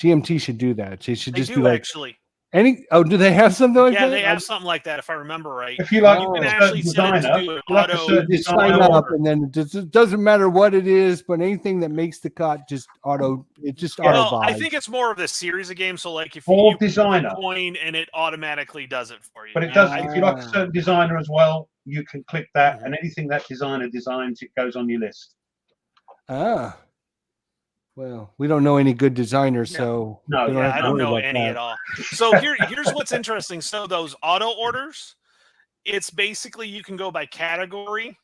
GMT should do that. They should just be like actually. Do they have something like that? Yeah, they have something like that, if I remember right. If you like, you can actually set it to do just sign up, and then it doesn't matter what it is, but anything that makes the cut auto buys. I think it's more of the series of games. So, like, if you designer coin and it automatically does it for you. But it does. If you like a certain designer as well, you can click that, and anything that designer designs, it goes on your list. Well, we don't know any good designers, so I don't know any at all. So here's what's interesting. So those auto orders, it's basically you can go by category.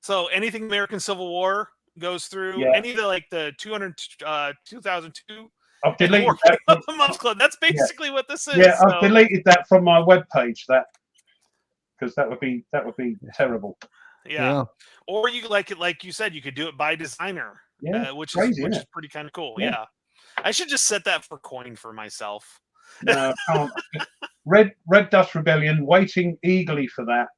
So anything American Civil War goes through. Any of the 2002. I've deleted that. Month Club. That's basically what this is. Yeah, I've deleted that from my webpage. Because that would be terrible. Yeah. Or you like you said, you could do it by designer. Yeah, which is pretty kind of cool. Yeah. I should just set that for coin for myself. No, I can't. Red Dust Rebellion, waiting eagerly for that.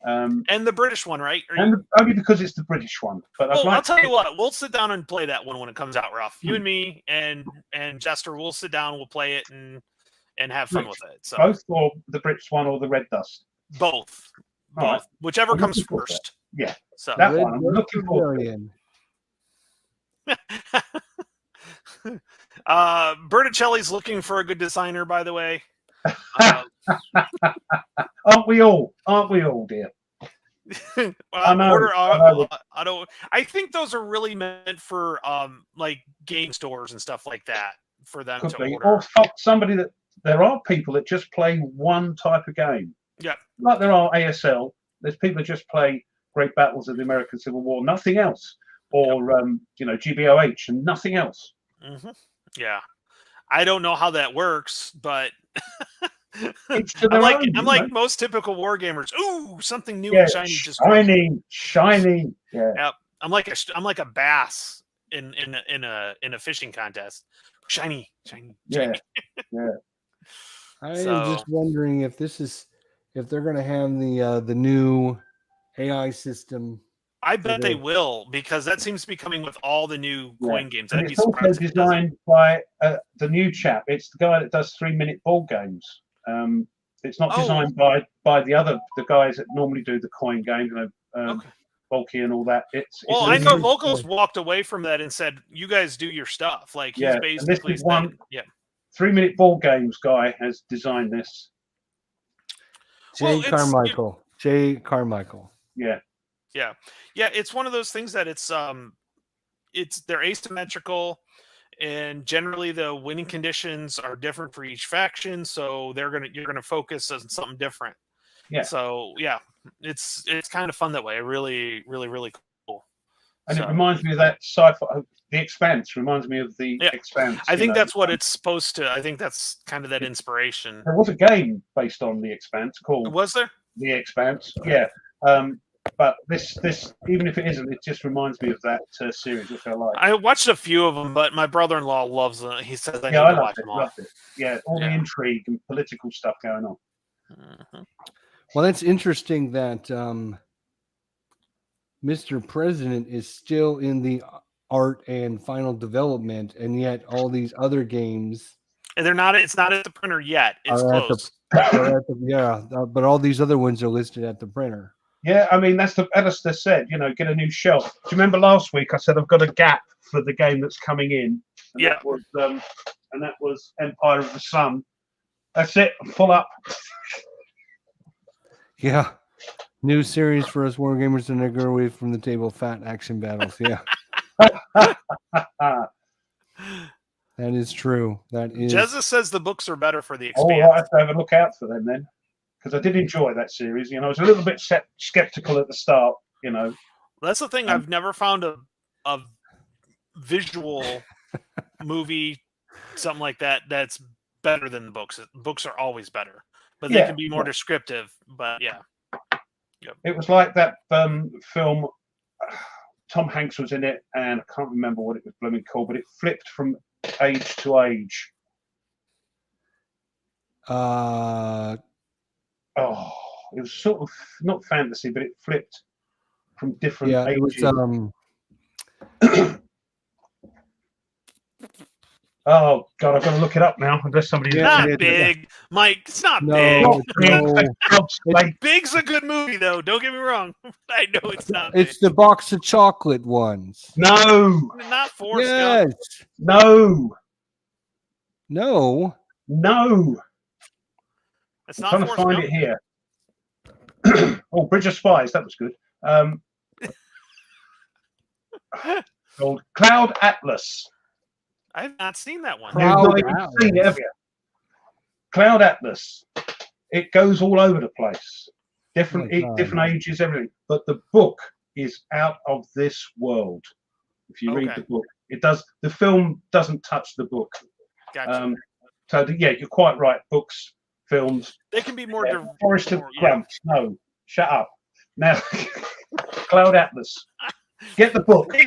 And the British one, right? Only because it's the British one. But I'll tell you what, we'll sit down and play that one when it comes out, Ruff. You and me and Jester, we'll sit down, we'll play it and have fun with it. So both, or the British one or the Red Dust? Both. Right. Whichever comes first. Yeah. So that one I'm looking forward to. Berticelli's looking for a good designer, by the way. Aren't we all, dear? I think those are really meant for like game stores and stuff like that for them to order. Or somebody that there are people that just play one type of game. Yeah. Like there are ASL. There's people that just play Great Battles of the American Civil War, nothing else. Or, GBOH and nothing else. Mm-hmm. Yeah. I don't know how that works, but I'm like most typical war gamers. Ooh, something new and shiny, just shiny. Yeah. Yep. I'm like a bass in a fishing contest. Shiny. Yeah. I am just wondering if they're going to have the new AI system. I bet they will, because that seems to be coming with all the new coin games. And it's also designed by the new chap. It's the guy that does 3-minute ball games. It's not designed by the guys that normally do the coin games, Bulky and all that. I know Vocals walked away from that and said, "You guys do your stuff." Like he's basically said, 3-minute ball games guy has designed this. Jay Carmichael. Yeah. Yeah. It's one of those things that they're asymmetrical, and generally the winning conditions are different for each faction. So you're gonna focus on something different. Yeah. So yeah, it's kind of fun that way. Really, really, really cool. And it reminds me of that sci-fi. The Expanse reminds me of the Expanse. I think that's what it's supposed to. I think that's kind of that inspiration. There was a game based on the Expanse called. Was there? The Expanse. Yeah. But this, even if it isn't, it just reminds me of that series, which I like. I watched a few of them, but my brother-in-law loves them. He says I need to watch them all. Loved it. Yeah, all the intrigue and political stuff going on. Mm-hmm. Well, that's interesting that Mr. President is still in the art and final development, and yet all these other games. And they're not. It's not at the printer yet. It's close. But all these other ones are listed at the printer. Yeah, I mean, that's Alistair said, get a new shelf. Do you remember last week I said I've got a gap for the game that's coming in? And that was Empire of the Sun. That's it, full up. Yeah. New series for us war gamers to go away from the table, fat action battles. Yeah. That is true. That is. Jezza says the books are better for the Expanse. Oh, I have to have a look out for them then. Because I did enjoy that series. I was a little bit skeptical at the start. That's the thing. I've never found a visual movie, something like that, that's better than the books. Books are always better, but they can be more descriptive. But it was like that film. Tom Hanks was in it, and I can't remember what it was blooming called, but it flipped from age to age. It was sort of not fantasy, but it flipped from different ages. It was, oh God, I've got to look it up now. Unless somebody not big, Mike. It's not big. Big's a good movie, though. Don't get me wrong. I know it's not. It's big. The box of chocolate ones. No, not Forrest Gump. No. It's I'm not trying to find it here. Oh, Bridge of Spies. That was good. Called Cloud Atlas. I have not seen that one. You've not even seen it, have you? Cloud Atlas. It goes all over the place. Different ages, everything. But the book is out of this world. If you read the book, it does. The film doesn't touch the book. Gotcha. So you're quite right. Books, films. They can be more. Forest of Grumps. No, shut up. Now, Cloud Atlas. Get the book. Hey,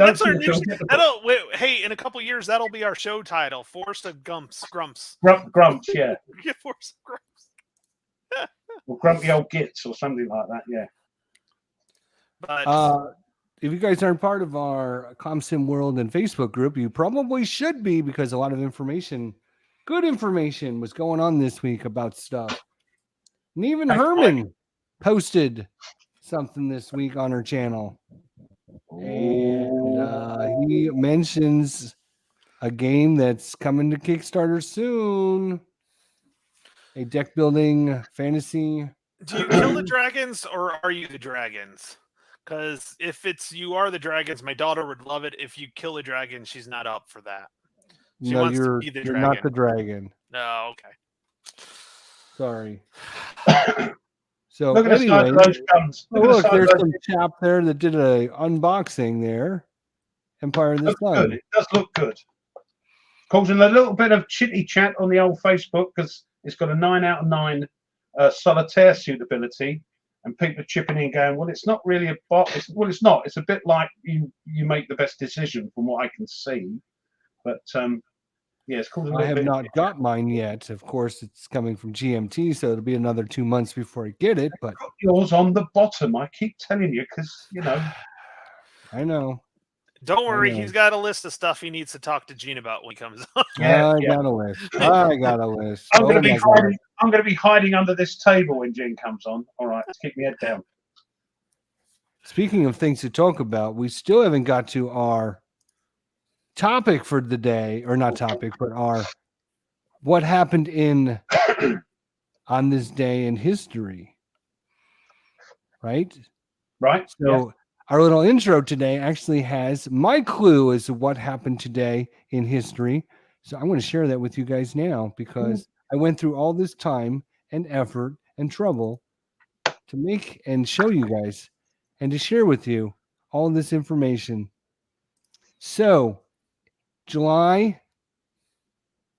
hey, in a couple years, that'll be our show title: Forest of Grumps. Grumps, yeah. Forest of Grumps. Or Grumpy Old Gits, or something like that. Yeah. But if you guys aren't part of our ComSim World and Facebook group, you probably should be, because a lot of information, good information, was going on this week about stuff. And even Herman posted something this week on her channel. And he mentions a game that's coming to Kickstarter soon. A deck building fantasy. Do you kill the dragons, or are you the dragons? Because if you are the dragons, my daughter would love it. If you kill a dragon, she's not up for that. She wants to be the dragon. You're not the dragon. No, okay. Sorry. So Look at the size anyway, of those guns. oh, Look at the look, size there's of those. some chap there that did a unboxing there. Empire of the Looks good. Sun. It does look good. Causing a little bit of chitty chat on the old Facebook because it's got a 9 out of 9 solitaire suitability, and people are chipping in going, well, it's not really a bot. Well, it's not. It's a bit like you make the best decision from what I can see. But yeah, it's causing a I little have bit. not got mine yet. Of course, it's coming from GMT, so it'll be another 2 months before I get it. But Put yours on the bottom. I keep telling you because I know. Don't worry, know. he's got a list of stuff he needs to talk to Gene about when he comes on. Yeah, I got a list. I got a list. I'm going Oh to be my God. hiding. I'm going to be hiding under this table when Gene comes on. All right, let's keep my head down. Speaking of things to talk about, we still haven't got to our topic for the day, or not topic, but our what happened in on this day in history. Right? Right. So our little intro today actually has my clue as to what happened today in history. So I'm going to share that with you guys now because I went through all this time and effort and trouble to make and show you guys and to share with you all this information. So July,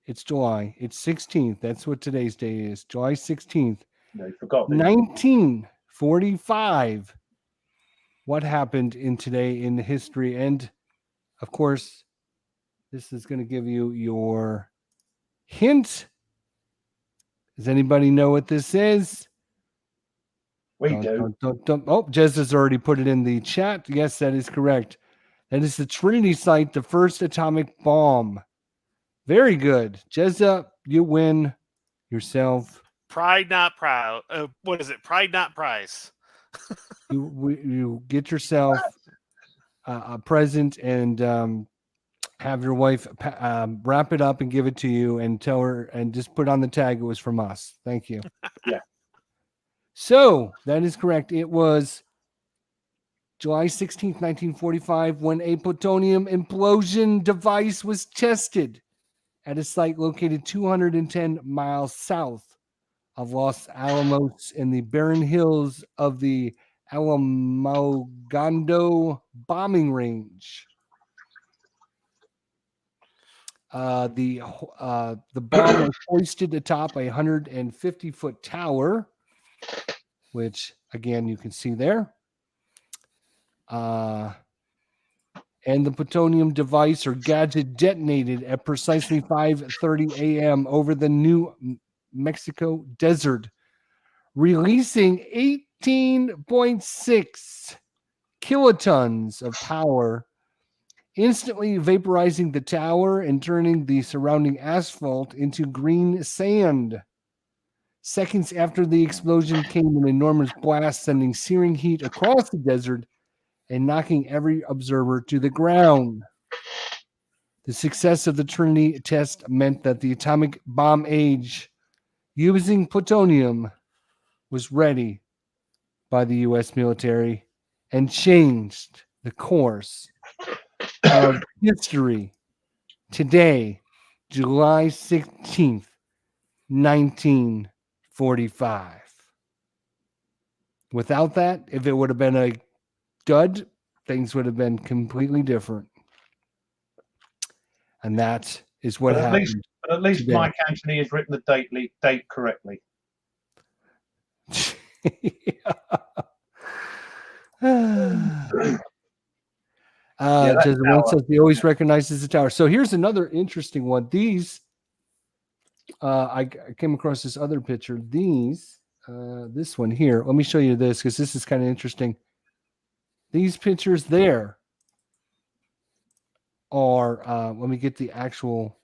it's 16th. That's what today's day is. July 16th, No, you forgot. 1945. What happened in today in history? And of course, this is going to give you your hint. Does anybody know what this is? We do. Oh, Jez has already put it in the chat. Yes, that is correct. That is the Trinity site, the first atomic bomb. Very good. Jezza, you win yourself. Pride not proud. What is it? Pride not prize. You get yourself a present and have your wife wrap it up and give it to you and tell her and just put on the tag it was from us. Thank you. Yeah. So that is correct. It was July 16th, 1945, when a plutonium implosion device was tested at a site located 210 miles south of Los Alamos in the barren hills of the Alamogordo bombing range. The bomb was hoisted atop a 150-foot tower, which again you can see there. And the plutonium device or gadget detonated at precisely 5:30 a.m. over the New Mexico desert, releasing 18.6 kilotons of power, instantly vaporizing the tower and turning the surrounding asphalt into green sand. Seconds after the explosion came an enormous blast, sending searing heat across the desert and knocking every observer to the ground. The success of the Trinity test meant that the atomic bomb age using plutonium was ready by the U.S. military and changed the course of history. Today, July 16th, 1945. Without that, if it would have been a dud, things would have been completely different. And that is what happened. At least today. Mike Anthony has written the date correctly. Just one says he always recognizes the tower. So here's another interesting one. These, I came across this other picture. These, this one here. Let me show you this because this is kind of interesting. These pictures there are, let me get the actual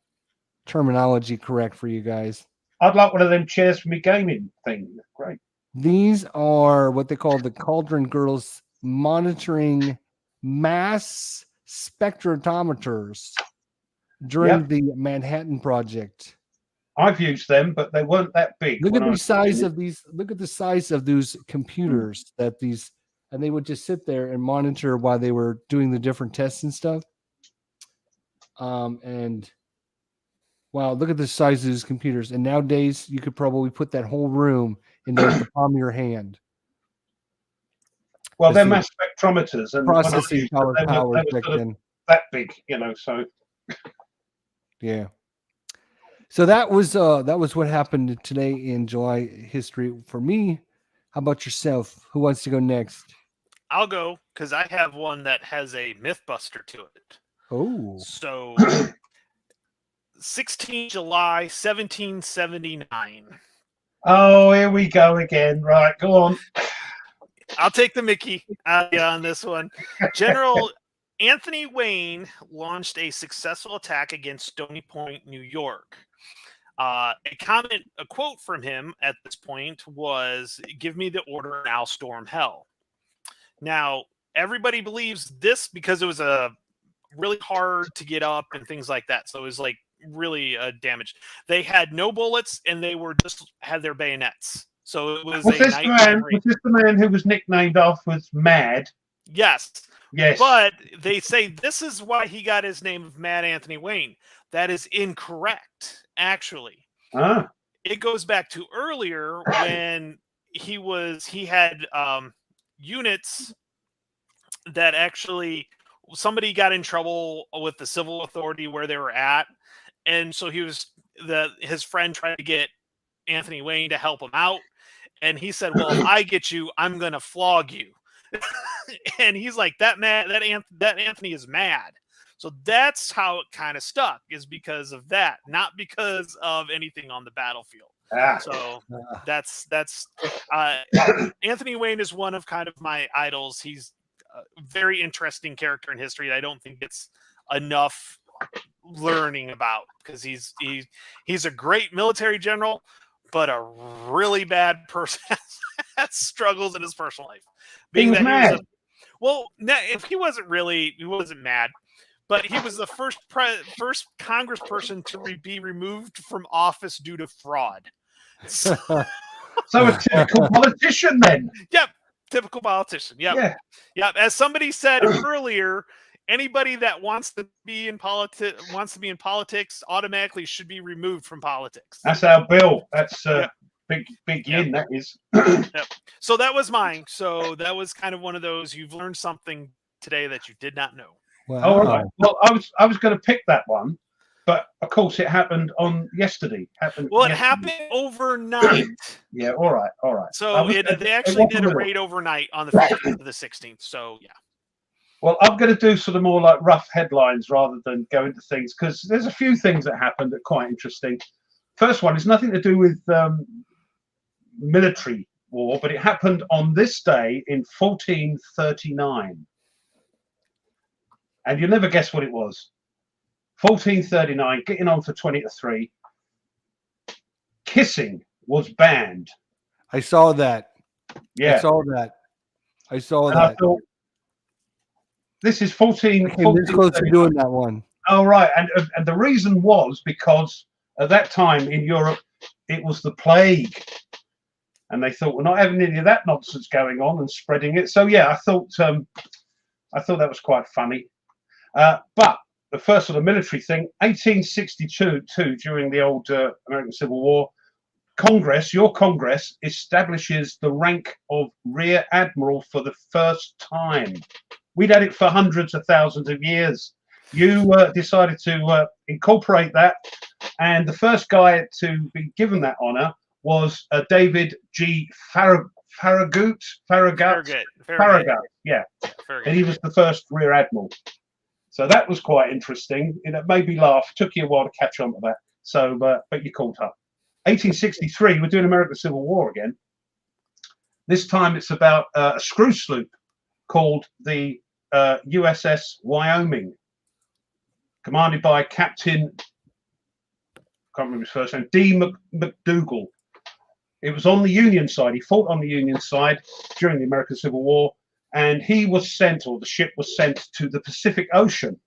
terminology correct for you guys. I'd like one of them chairs for me gaming thing. Great. These are what they call the Cauldron Girls monitoring mass spectrometers during the Manhattan Project. I've used them, but they weren't that big. Look at the size of these. Look at the size of those computers that these, and they would just sit there and monitor while they were doing the different tests and stuff. And Wow, look at the size of these computers. And nowadays, you could probably put that whole room in like the palm of your hand. Well, they're The mass spectrometers, and when I processing used them, they power were back sort of then. that big, So Yeah. So that was what happened today in July history for me. How about yourself? Who wants to go next? I'll go because I have one that has a mythbuster to it. Oh. So 16 July 1779. oh, here we go again. Right, go on. I'll take the Mickey on this one. General Anthony Wayne launched a successful attack against Stony Point, New York. A quote from him at this point was, "Give me the order and I'll storm hell." Now, everybody believes this because it was a really hard to get up and things like that. So it was like really damaged. They had no bullets and they were just had their bayonets. So it was Was a this night. the man who was nicknamed afterwards Mad? Yes. Yes. But they say this is why he got his name of Mad Anthony Wayne. That is incorrect, actually. Ah. It goes back to earlier when he had units that actually somebody got in trouble with the civil authority where they were at, and so his friend tried to get Anthony Wayne to help him out, and he said, "Well, if I get you, I'm gonna flog you." And he's like, that Anthony is mad. So that's how it kind of stuck, is because of that, not because of anything on the battlefield. So that's Anthony Wayne is one of kind of my idols. He's a very interesting character in history that I don't think it's enough learning about, because he's a great military general, but a really bad person that struggles in his personal life. Being mad. If he wasn't mad, but he was the first congressperson to be removed from office due to fraud. So a typical politician then. Yep, typical politician. Yep. Yeah. As somebody said earlier, anybody that wants to be in politics automatically should be removed from politics. That's our bill. That's big yin. That is. Yep. So that was mine. So that was kind of one of those, you've learned something today that you did not know. Wow. All right. Well, I was going to pick that one, but of course it happened on yesterday. It happened overnight. Yeah. All right. So they actually did a raid overnight on the 15th to the 16th. So yeah. Well, I'm going to do sort of more like rough headlines rather than go into things, because there's a few things that happened that are quite interesting. First one is nothing to do with military war, but it happened on this day in 1439. And you'll never guess what it was. 1439, getting on for 20 to 3. Kissing was banned. I saw that. Yeah. I saw that. And I thought, this is 14. This close to doing that one. Oh, right. And the reason was because at that time in Europe, it was the plague. And they thought, we're not having any of that nonsense going on and spreading it. So, yeah, I thought that was quite funny. But the first sort of military thing, 1862, during the old American Civil War, your Congress establishes the rank of Rear Admiral for the first time. We'd had it for hundreds of thousands of years. You decided to incorporate that, and the first guy to be given that honor was David G. Farragut. Yeah, and he was the first Rear Admiral. So that was quite interesting. It made me laugh. Took you a while to catch on to that. So, but you caught up. 1863, we're doing American Civil War again. This time it's about a screw sloop called the USS Wyoming, commanded by Captain, can't remember his first name, D. McDougal. It was on the Union side. He fought on the Union side during the American Civil War, and he was sent, or the ship was sent, to the Pacific Ocean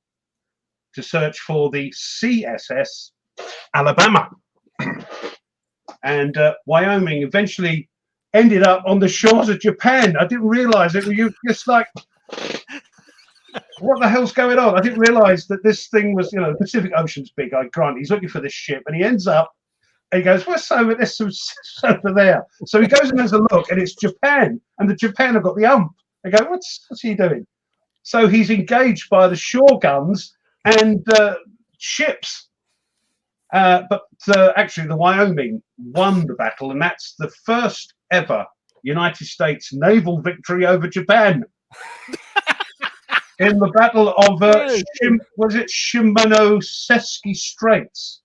to search for the CSS Alabama. And Wyoming eventually ended up on the shores of Japan. I didn't realize it. You just like, what the hell's going on? I didn't realise that this thing was, the Pacific Ocean's big. I grant he's looking for this ship, and he ends up. And he goes, "What's over this? What's over there?" So he goes and has a look, and it's Japan, and the Japan have got the ump. They go, "What's he doing?" So he's engaged by the shore guns and ships. But actually, the Wyoming won the battle, and that's the first ever United States naval victory over Japan in the Battle of Shimonoseki Straits.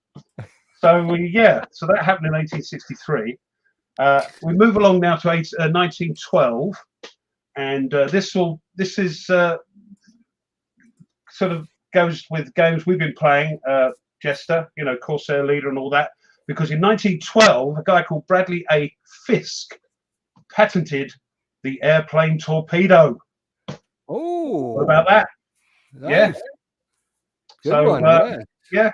So so that happened in 1863. We move along now to 1912, and this is sort of goes with games we've been playing. Jester, Corsair Leader and all that, because in 1912, a guy called Bradley A. Fisk patented the airplane torpedo. Oh, what about that? Nice. Yeah. Good So one, yeah,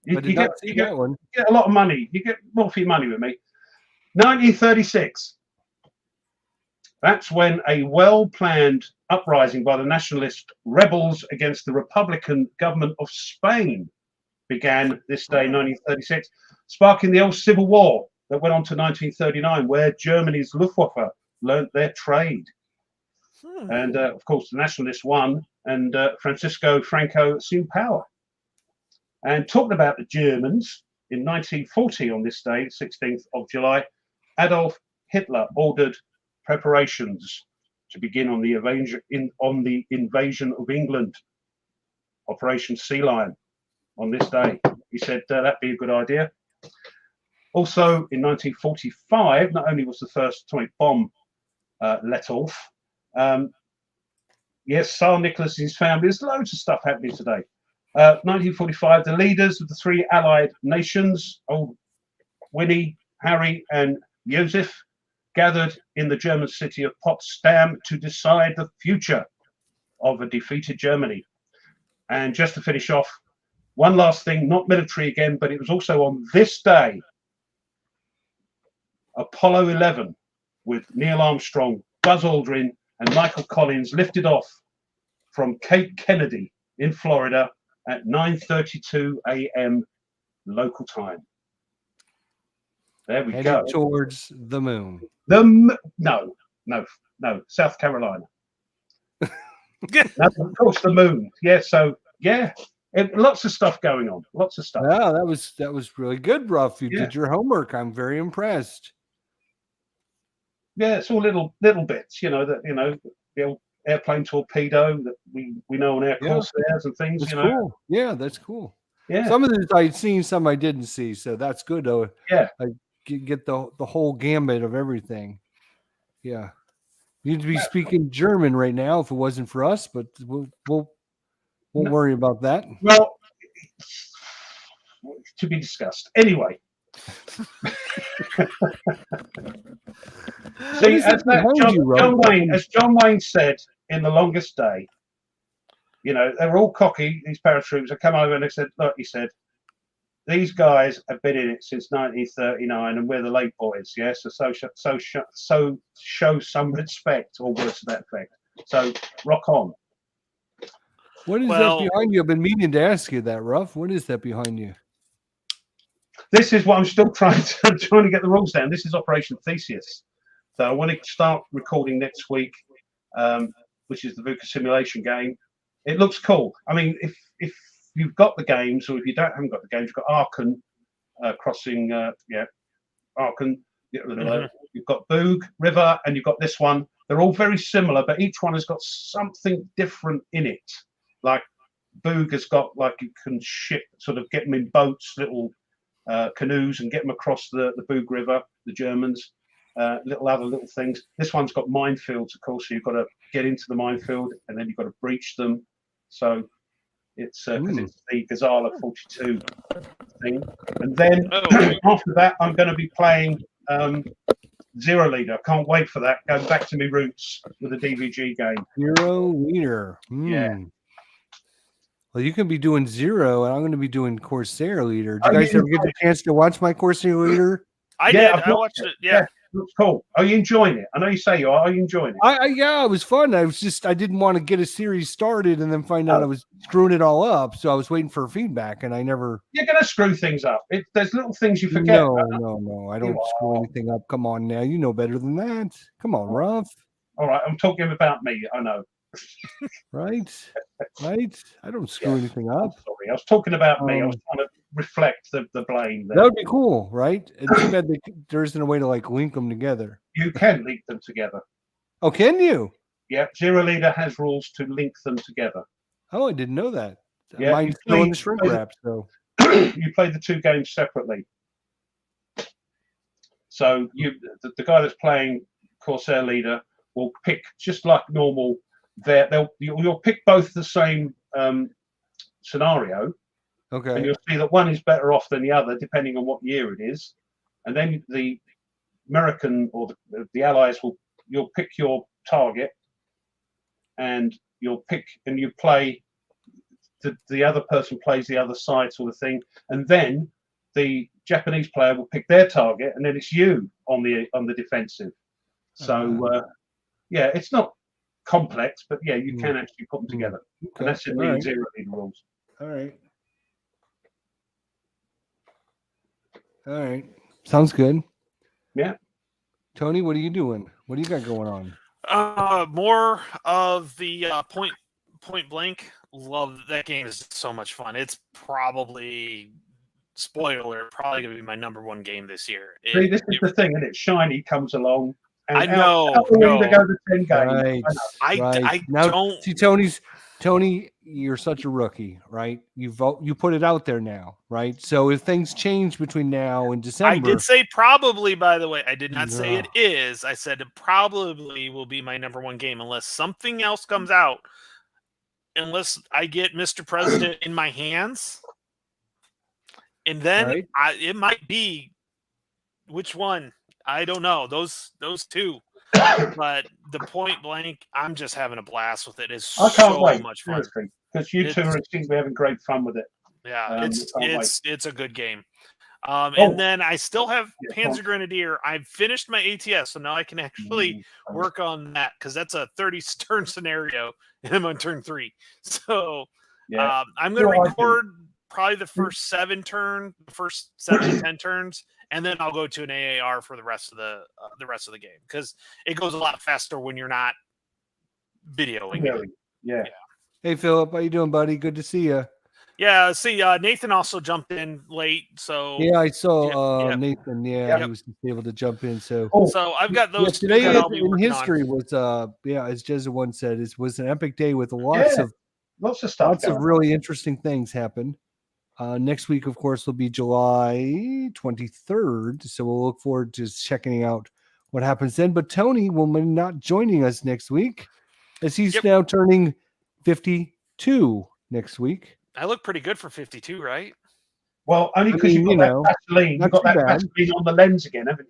I did not see that one. you get a lot of money. You get more for your money with me. 1936. That's when a well-planned uprising by the nationalist rebels against the Republican government of Spain began this day, 1936, sparking the old Civil War that went on to 1939, where Germany's Luftwaffe learnt their trade. And of course, the nationalists won, and Francisco Franco assumed power. And talking about the Germans, in 1940, on this day, 16th of July, Adolf Hitler ordered preparations to begin on the invasion of England, Operation Sea Lion. On this day, he said that'd be a good idea. Also, in 1945, not only was the first atomic bomb let off, yes, Tsar Nicholas and his family. There's loads of stuff happening today. 1945, the leaders of the three Allied nations, old Winnie, Harry, and Joseph, gathered in the German city of Potsdam to decide the future of a defeated Germany. And just to finish off, one last thing, not military again, but it was also on this day, Apollo 11, with Neil Armstrong, Buzz Aldrin, and Michael Collins lifted off from Cape Kennedy in Florida at 9:32 a.m. local time. There we go. Towards the moon. No, South Carolina. No, of course, the moon. Yeah, so yeah. Lots of stuff going on. Lots of stuff. Yeah, that was really good, Ruff. You did your homework. I'm very impressed. Yeah, it's all little bits, the old airplane torpedo that we know on Air Corsairs and things. That's cool. Yeah, that's cool. Yeah. Some of this I'd seen, some I didn't see, so that's good though. Yeah. I get the whole gambit of everything. Yeah. You'd be speaking German right now if it wasn't for us, but we'll won't worry about that. Well, to be discussed. Anyway. See, as John Wayne said in The Longest Day, they were all cocky, these paratroopers. They come over and they said, look, he said, these guys have been in it since 1939 and we're the late boys, yeah? So show some respect, or words to that effect. So rock on. What is that behind you? I've been meaning to ask you that, Ruff. What is that behind you? This is what I'm still trying to get the rules down. This is Operation Theseus. So I want to start recording next week, which is the VUCA simulation game. It looks cool. I mean, if you've got the games, or if you haven't got the games, you've got Aachen crossing, Aachen. You've got Boog River, and you've got this one. They're all very similar, but each one has got something different in it. Like Boog has got, like, you can get them in boats, little canoes, and get them across the Boog River, the Germans, little things. This one's got minefields, of course, so you've got to get into the minefield and then you've got to breach them. So it's because it's the Gazala 42 thing. And then after that, I'm going to be playing Zero Leader. I can't wait for that. Going back to my roots with a DVG game. Zero Leader. Yeah. Well, you can be doing Zero, and I'm going to be doing Corsair Leader. Did you guys ever get the chance to watch my Corsair Leader? I did. I watched it. Yeah. Looks cool. Are you enjoying it? I know you say you are. Are you enjoying it? Yeah, it was fun. I didn't want to get a series started and then find out I was screwing it all up. So I was waiting for feedback, and I never. You're going to screw things up. There's little things you forget. No. I don't screw anything up. Come on now, you know better than that. Come on, Ruff. All right, I'm talking about me. I know. Right. I don't screw anything up. Sorry, I was talking about me. I was trying to reflect the blame. There. That would be cool, right? It's too bad there isn't a way to like link them together. You can link them together. Oh, can you? Yeah, Zero Leader has rules to link them together. Oh, I didn't know that. Yeah, mine's still in the shrink wrap, so you play the two games separately. So the guy that's playing Corsair Leader will pick just like normal. You'll pick both the same scenario, okay. and you'll see that one is better off than the other depending on what year it is. And then the American or the Allies you'll pick your target, and you play. The other person plays the other side sort of thing, and then the Japanese player will pick their target, and then it's you on the defensive. So yeah, it's not complex, but yeah, you can actually put them together, and that's in the Zero Leader rules. All right, sounds good. Yeah, Tony, what are you doing? What do you got going on? More of the Point Blank. Love that game. Is so much fun. It's probably probably gonna be my number one game this year. See, this is the thing, and it's shiny comes along. And I know. To go to 10 games. I now, don't see Tony. You're such a rookie, right? You put it out there now, right? So if things change between now and December, I did say probably. By the way, I did not say it is. I said it probably will be my number one game unless something else comes out. Unless I get Mr. President in my hands, and then it might be which one. I don't know. Those two, but the Point Blank, I'm just having a blast with it. It's so much fun because you two seem to be having great fun with it. Yeah, it's a good game. And then I still have Panzer Grenadier. I've finished my ATS, so now I can actually work on that because that's a 30-turn scenario, and I'm on turn 3. So I'm going to record probably the first 7 to 10 turns, and then I'll go to an AAR for the rest of the game because it goes a lot faster when you're not videoing. Yeah. Hey, Philip, how you doing, buddy? Good to see you. Yeah, see, Nathan also jumped in late, so yeah, I saw Nathan. Yeah, he was able to jump in. So, so I've got those. Today in history was, as Jezza once said, it was an epic day with lots of stuff, lots of really interesting things happened. Next week, of course, will be July 23rd, so we'll look forward to checking out what happens then. But Tony will be not joining us next week, as he's now turning 52 next week. I look pretty good for 52, right? Well, only because you've got that Vaseline. You've got that Vaseline on the lens again, haven't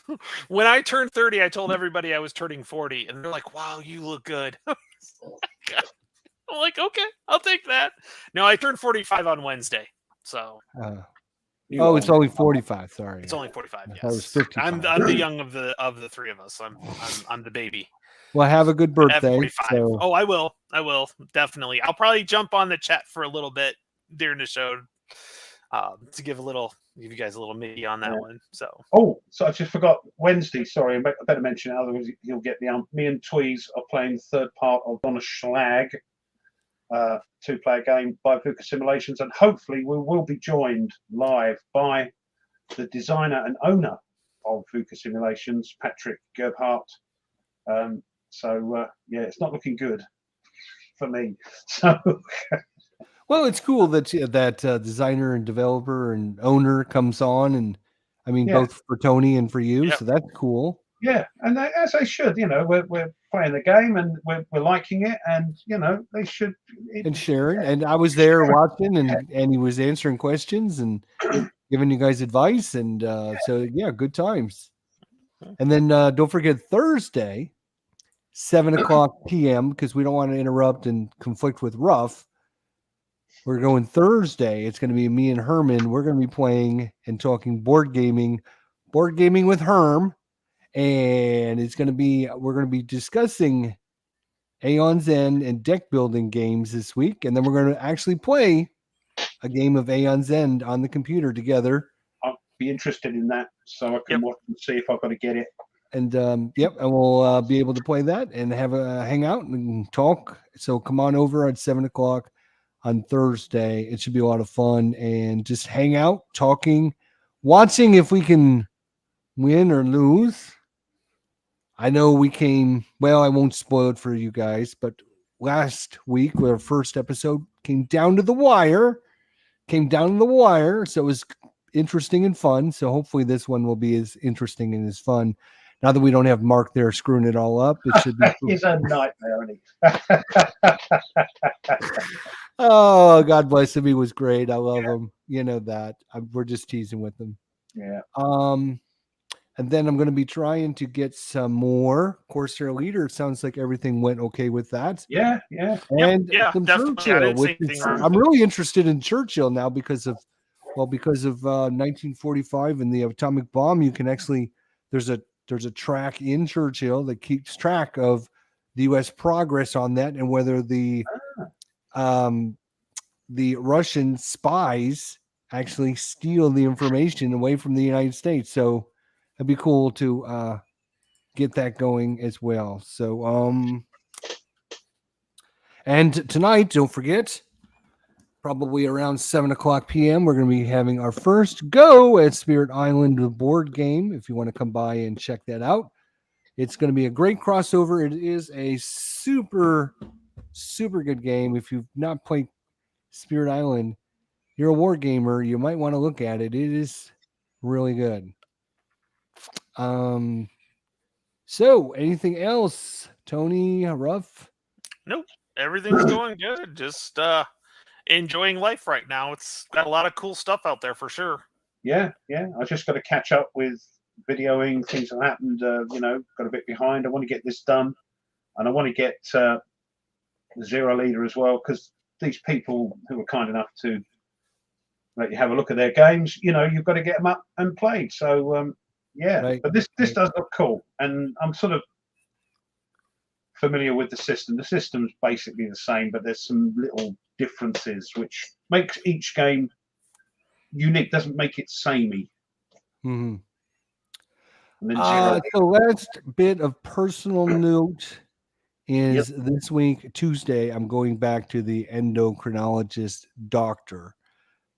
you? When I turned 30, I told everybody I was turning 40, and they're like, "Wow, you look good." I'm like, "Okay, I'll take that." No, I turned 45 on Wednesday, so. It's only 45. Sorry, it's only 45. Yes, I was 55. I'm the young of the three of us. I'm the baby. Well, have a good birthday. So. Oh, I will definitely. I'll probably jump on the chat for a little bit during the show to give you guys a little meaty on that one. So I just forgot Wednesday. Sorry, I better mention it. Otherwise, you'll get me and Tweez are playing the third part of Donna Schlag, 2-player game by VUCA Simulations, and hopefully we will be joined live by the designer and owner of VUCA Simulations, Patrick Gerbhardt. It's not looking good for me. So, well, it's cool that designer and developer and owner comes on, and I mean both for Tony and for you. Yep. So that's cool. Yeah, and as they should, we're playing the game and we're liking it, and they should. And sharing, and I was there watching, and he was answering questions and giving you guys advice, and good times. And then don't forget Thursday. 7:00 p.m. because we don't want to interrupt and conflict with Ruff. We're going Thursday. It's going to be me and Herman. We're going to be playing and talking board gaming Board Gaming with Herm, and we're going to be discussing Aeon's End and deck building games this week, and then we're going to actually play a game of Aeon's End on the computer together. I'll be interested in that, so I can watch and see if I've got to get it. And and we'll be able to play that and have a hangout and talk. So come on over at 7:00 on Thursday. It should be a lot of fun and just hang out, talking, watching if we can win or lose. I know we came, well, I won't spoil it for you guys, but last week, our first episode came down to the wire. So it was interesting and fun. So hopefully this one will be as interesting and as fun. Now that we don't have Mark there screwing it all up, it should be. He's a nightmare, isn't he? Oh, God bless him. He was great. I love him. You know that. We're just teasing with him. Yeah. And then I'm going to be trying to get some more Corsair Leader. It sounds like everything went okay with that. Yeah. And some definitely. Churchill. I'm really interested in Churchill now because of 1945 and the atomic bomb. You can actually there's a track in Churchill that keeps track of the U.S. progress on that and whether the Russian spies actually steal the information away from the United States. So it'd be cool to get that going as well. So and tonight, don't forget, probably around 7:00 p.m., we're going to be having our first go at Spirit Island, the board game. If you want to come by and check that out, it's going to be a great crossover. It is a super, super good game. If you've not played Spirit Island, you're a war gamer, you might want to look at it. It is really good. So anything else, Tony, Ruff? Nope. Everything's going good. Just enjoying life right now. It's got a lot of cool stuff out there for sure. Yeah. I just got to catch up with videoing things that happened. Got a bit behind. I want to get this done, and I want to get Zero Leader as well, because these people who were kind enough to let you have a look at their games, you've got to get them up and played. So right. But this does look cool, and I'm sort of familiar with the system. The system's basically the same, but there's some little differences which makes each game unique, doesn't make it samey. Mm-hmm. The last bit of personal note is this week, Tuesday, I'm going back to the endocrinologist doctor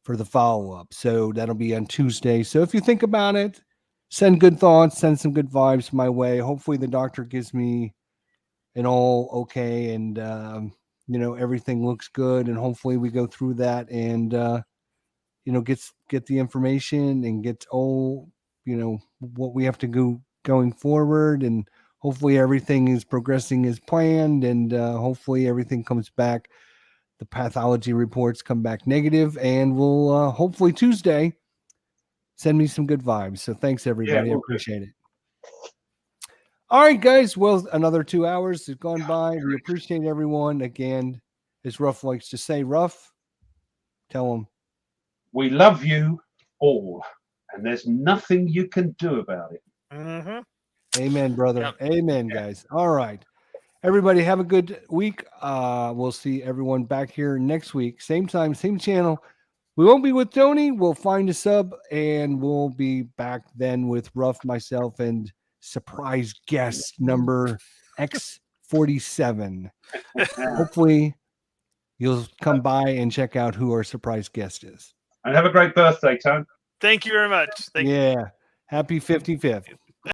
for the follow-up. So that'll be on Tuesday. So if you think about it, send good thoughts, send some good vibes my way. Hopefully the doctor gives me an all okay and everything looks good, and hopefully we go through that and get the information and get all what we have to go going forward, and hopefully everything is progressing as planned, and hopefully everything comes back, the pathology reports come back negative, and we'll hopefully Tuesday send me some good vibes. So thanks everybody. I appreciate it. All right, guys. Well, another 2 hours has gone by. We appreciate everyone. Again, as Ruff likes to say, Ruff, tell them. We love you all, and there's nothing you can do about it. Mm-hmm. Amen, brother. Yep. Amen, guys. All right. Everybody have a good week. We'll see everyone back here next week. Same time, same channel. We won't be with Tony. We'll find a sub, and we'll be back then with Ruff, myself, and surprise guest number X47. Hopefully you'll come by and check out who our surprise guest is. And have a great birthday, Tone. Thank you very much. Thank you. Happy 55th.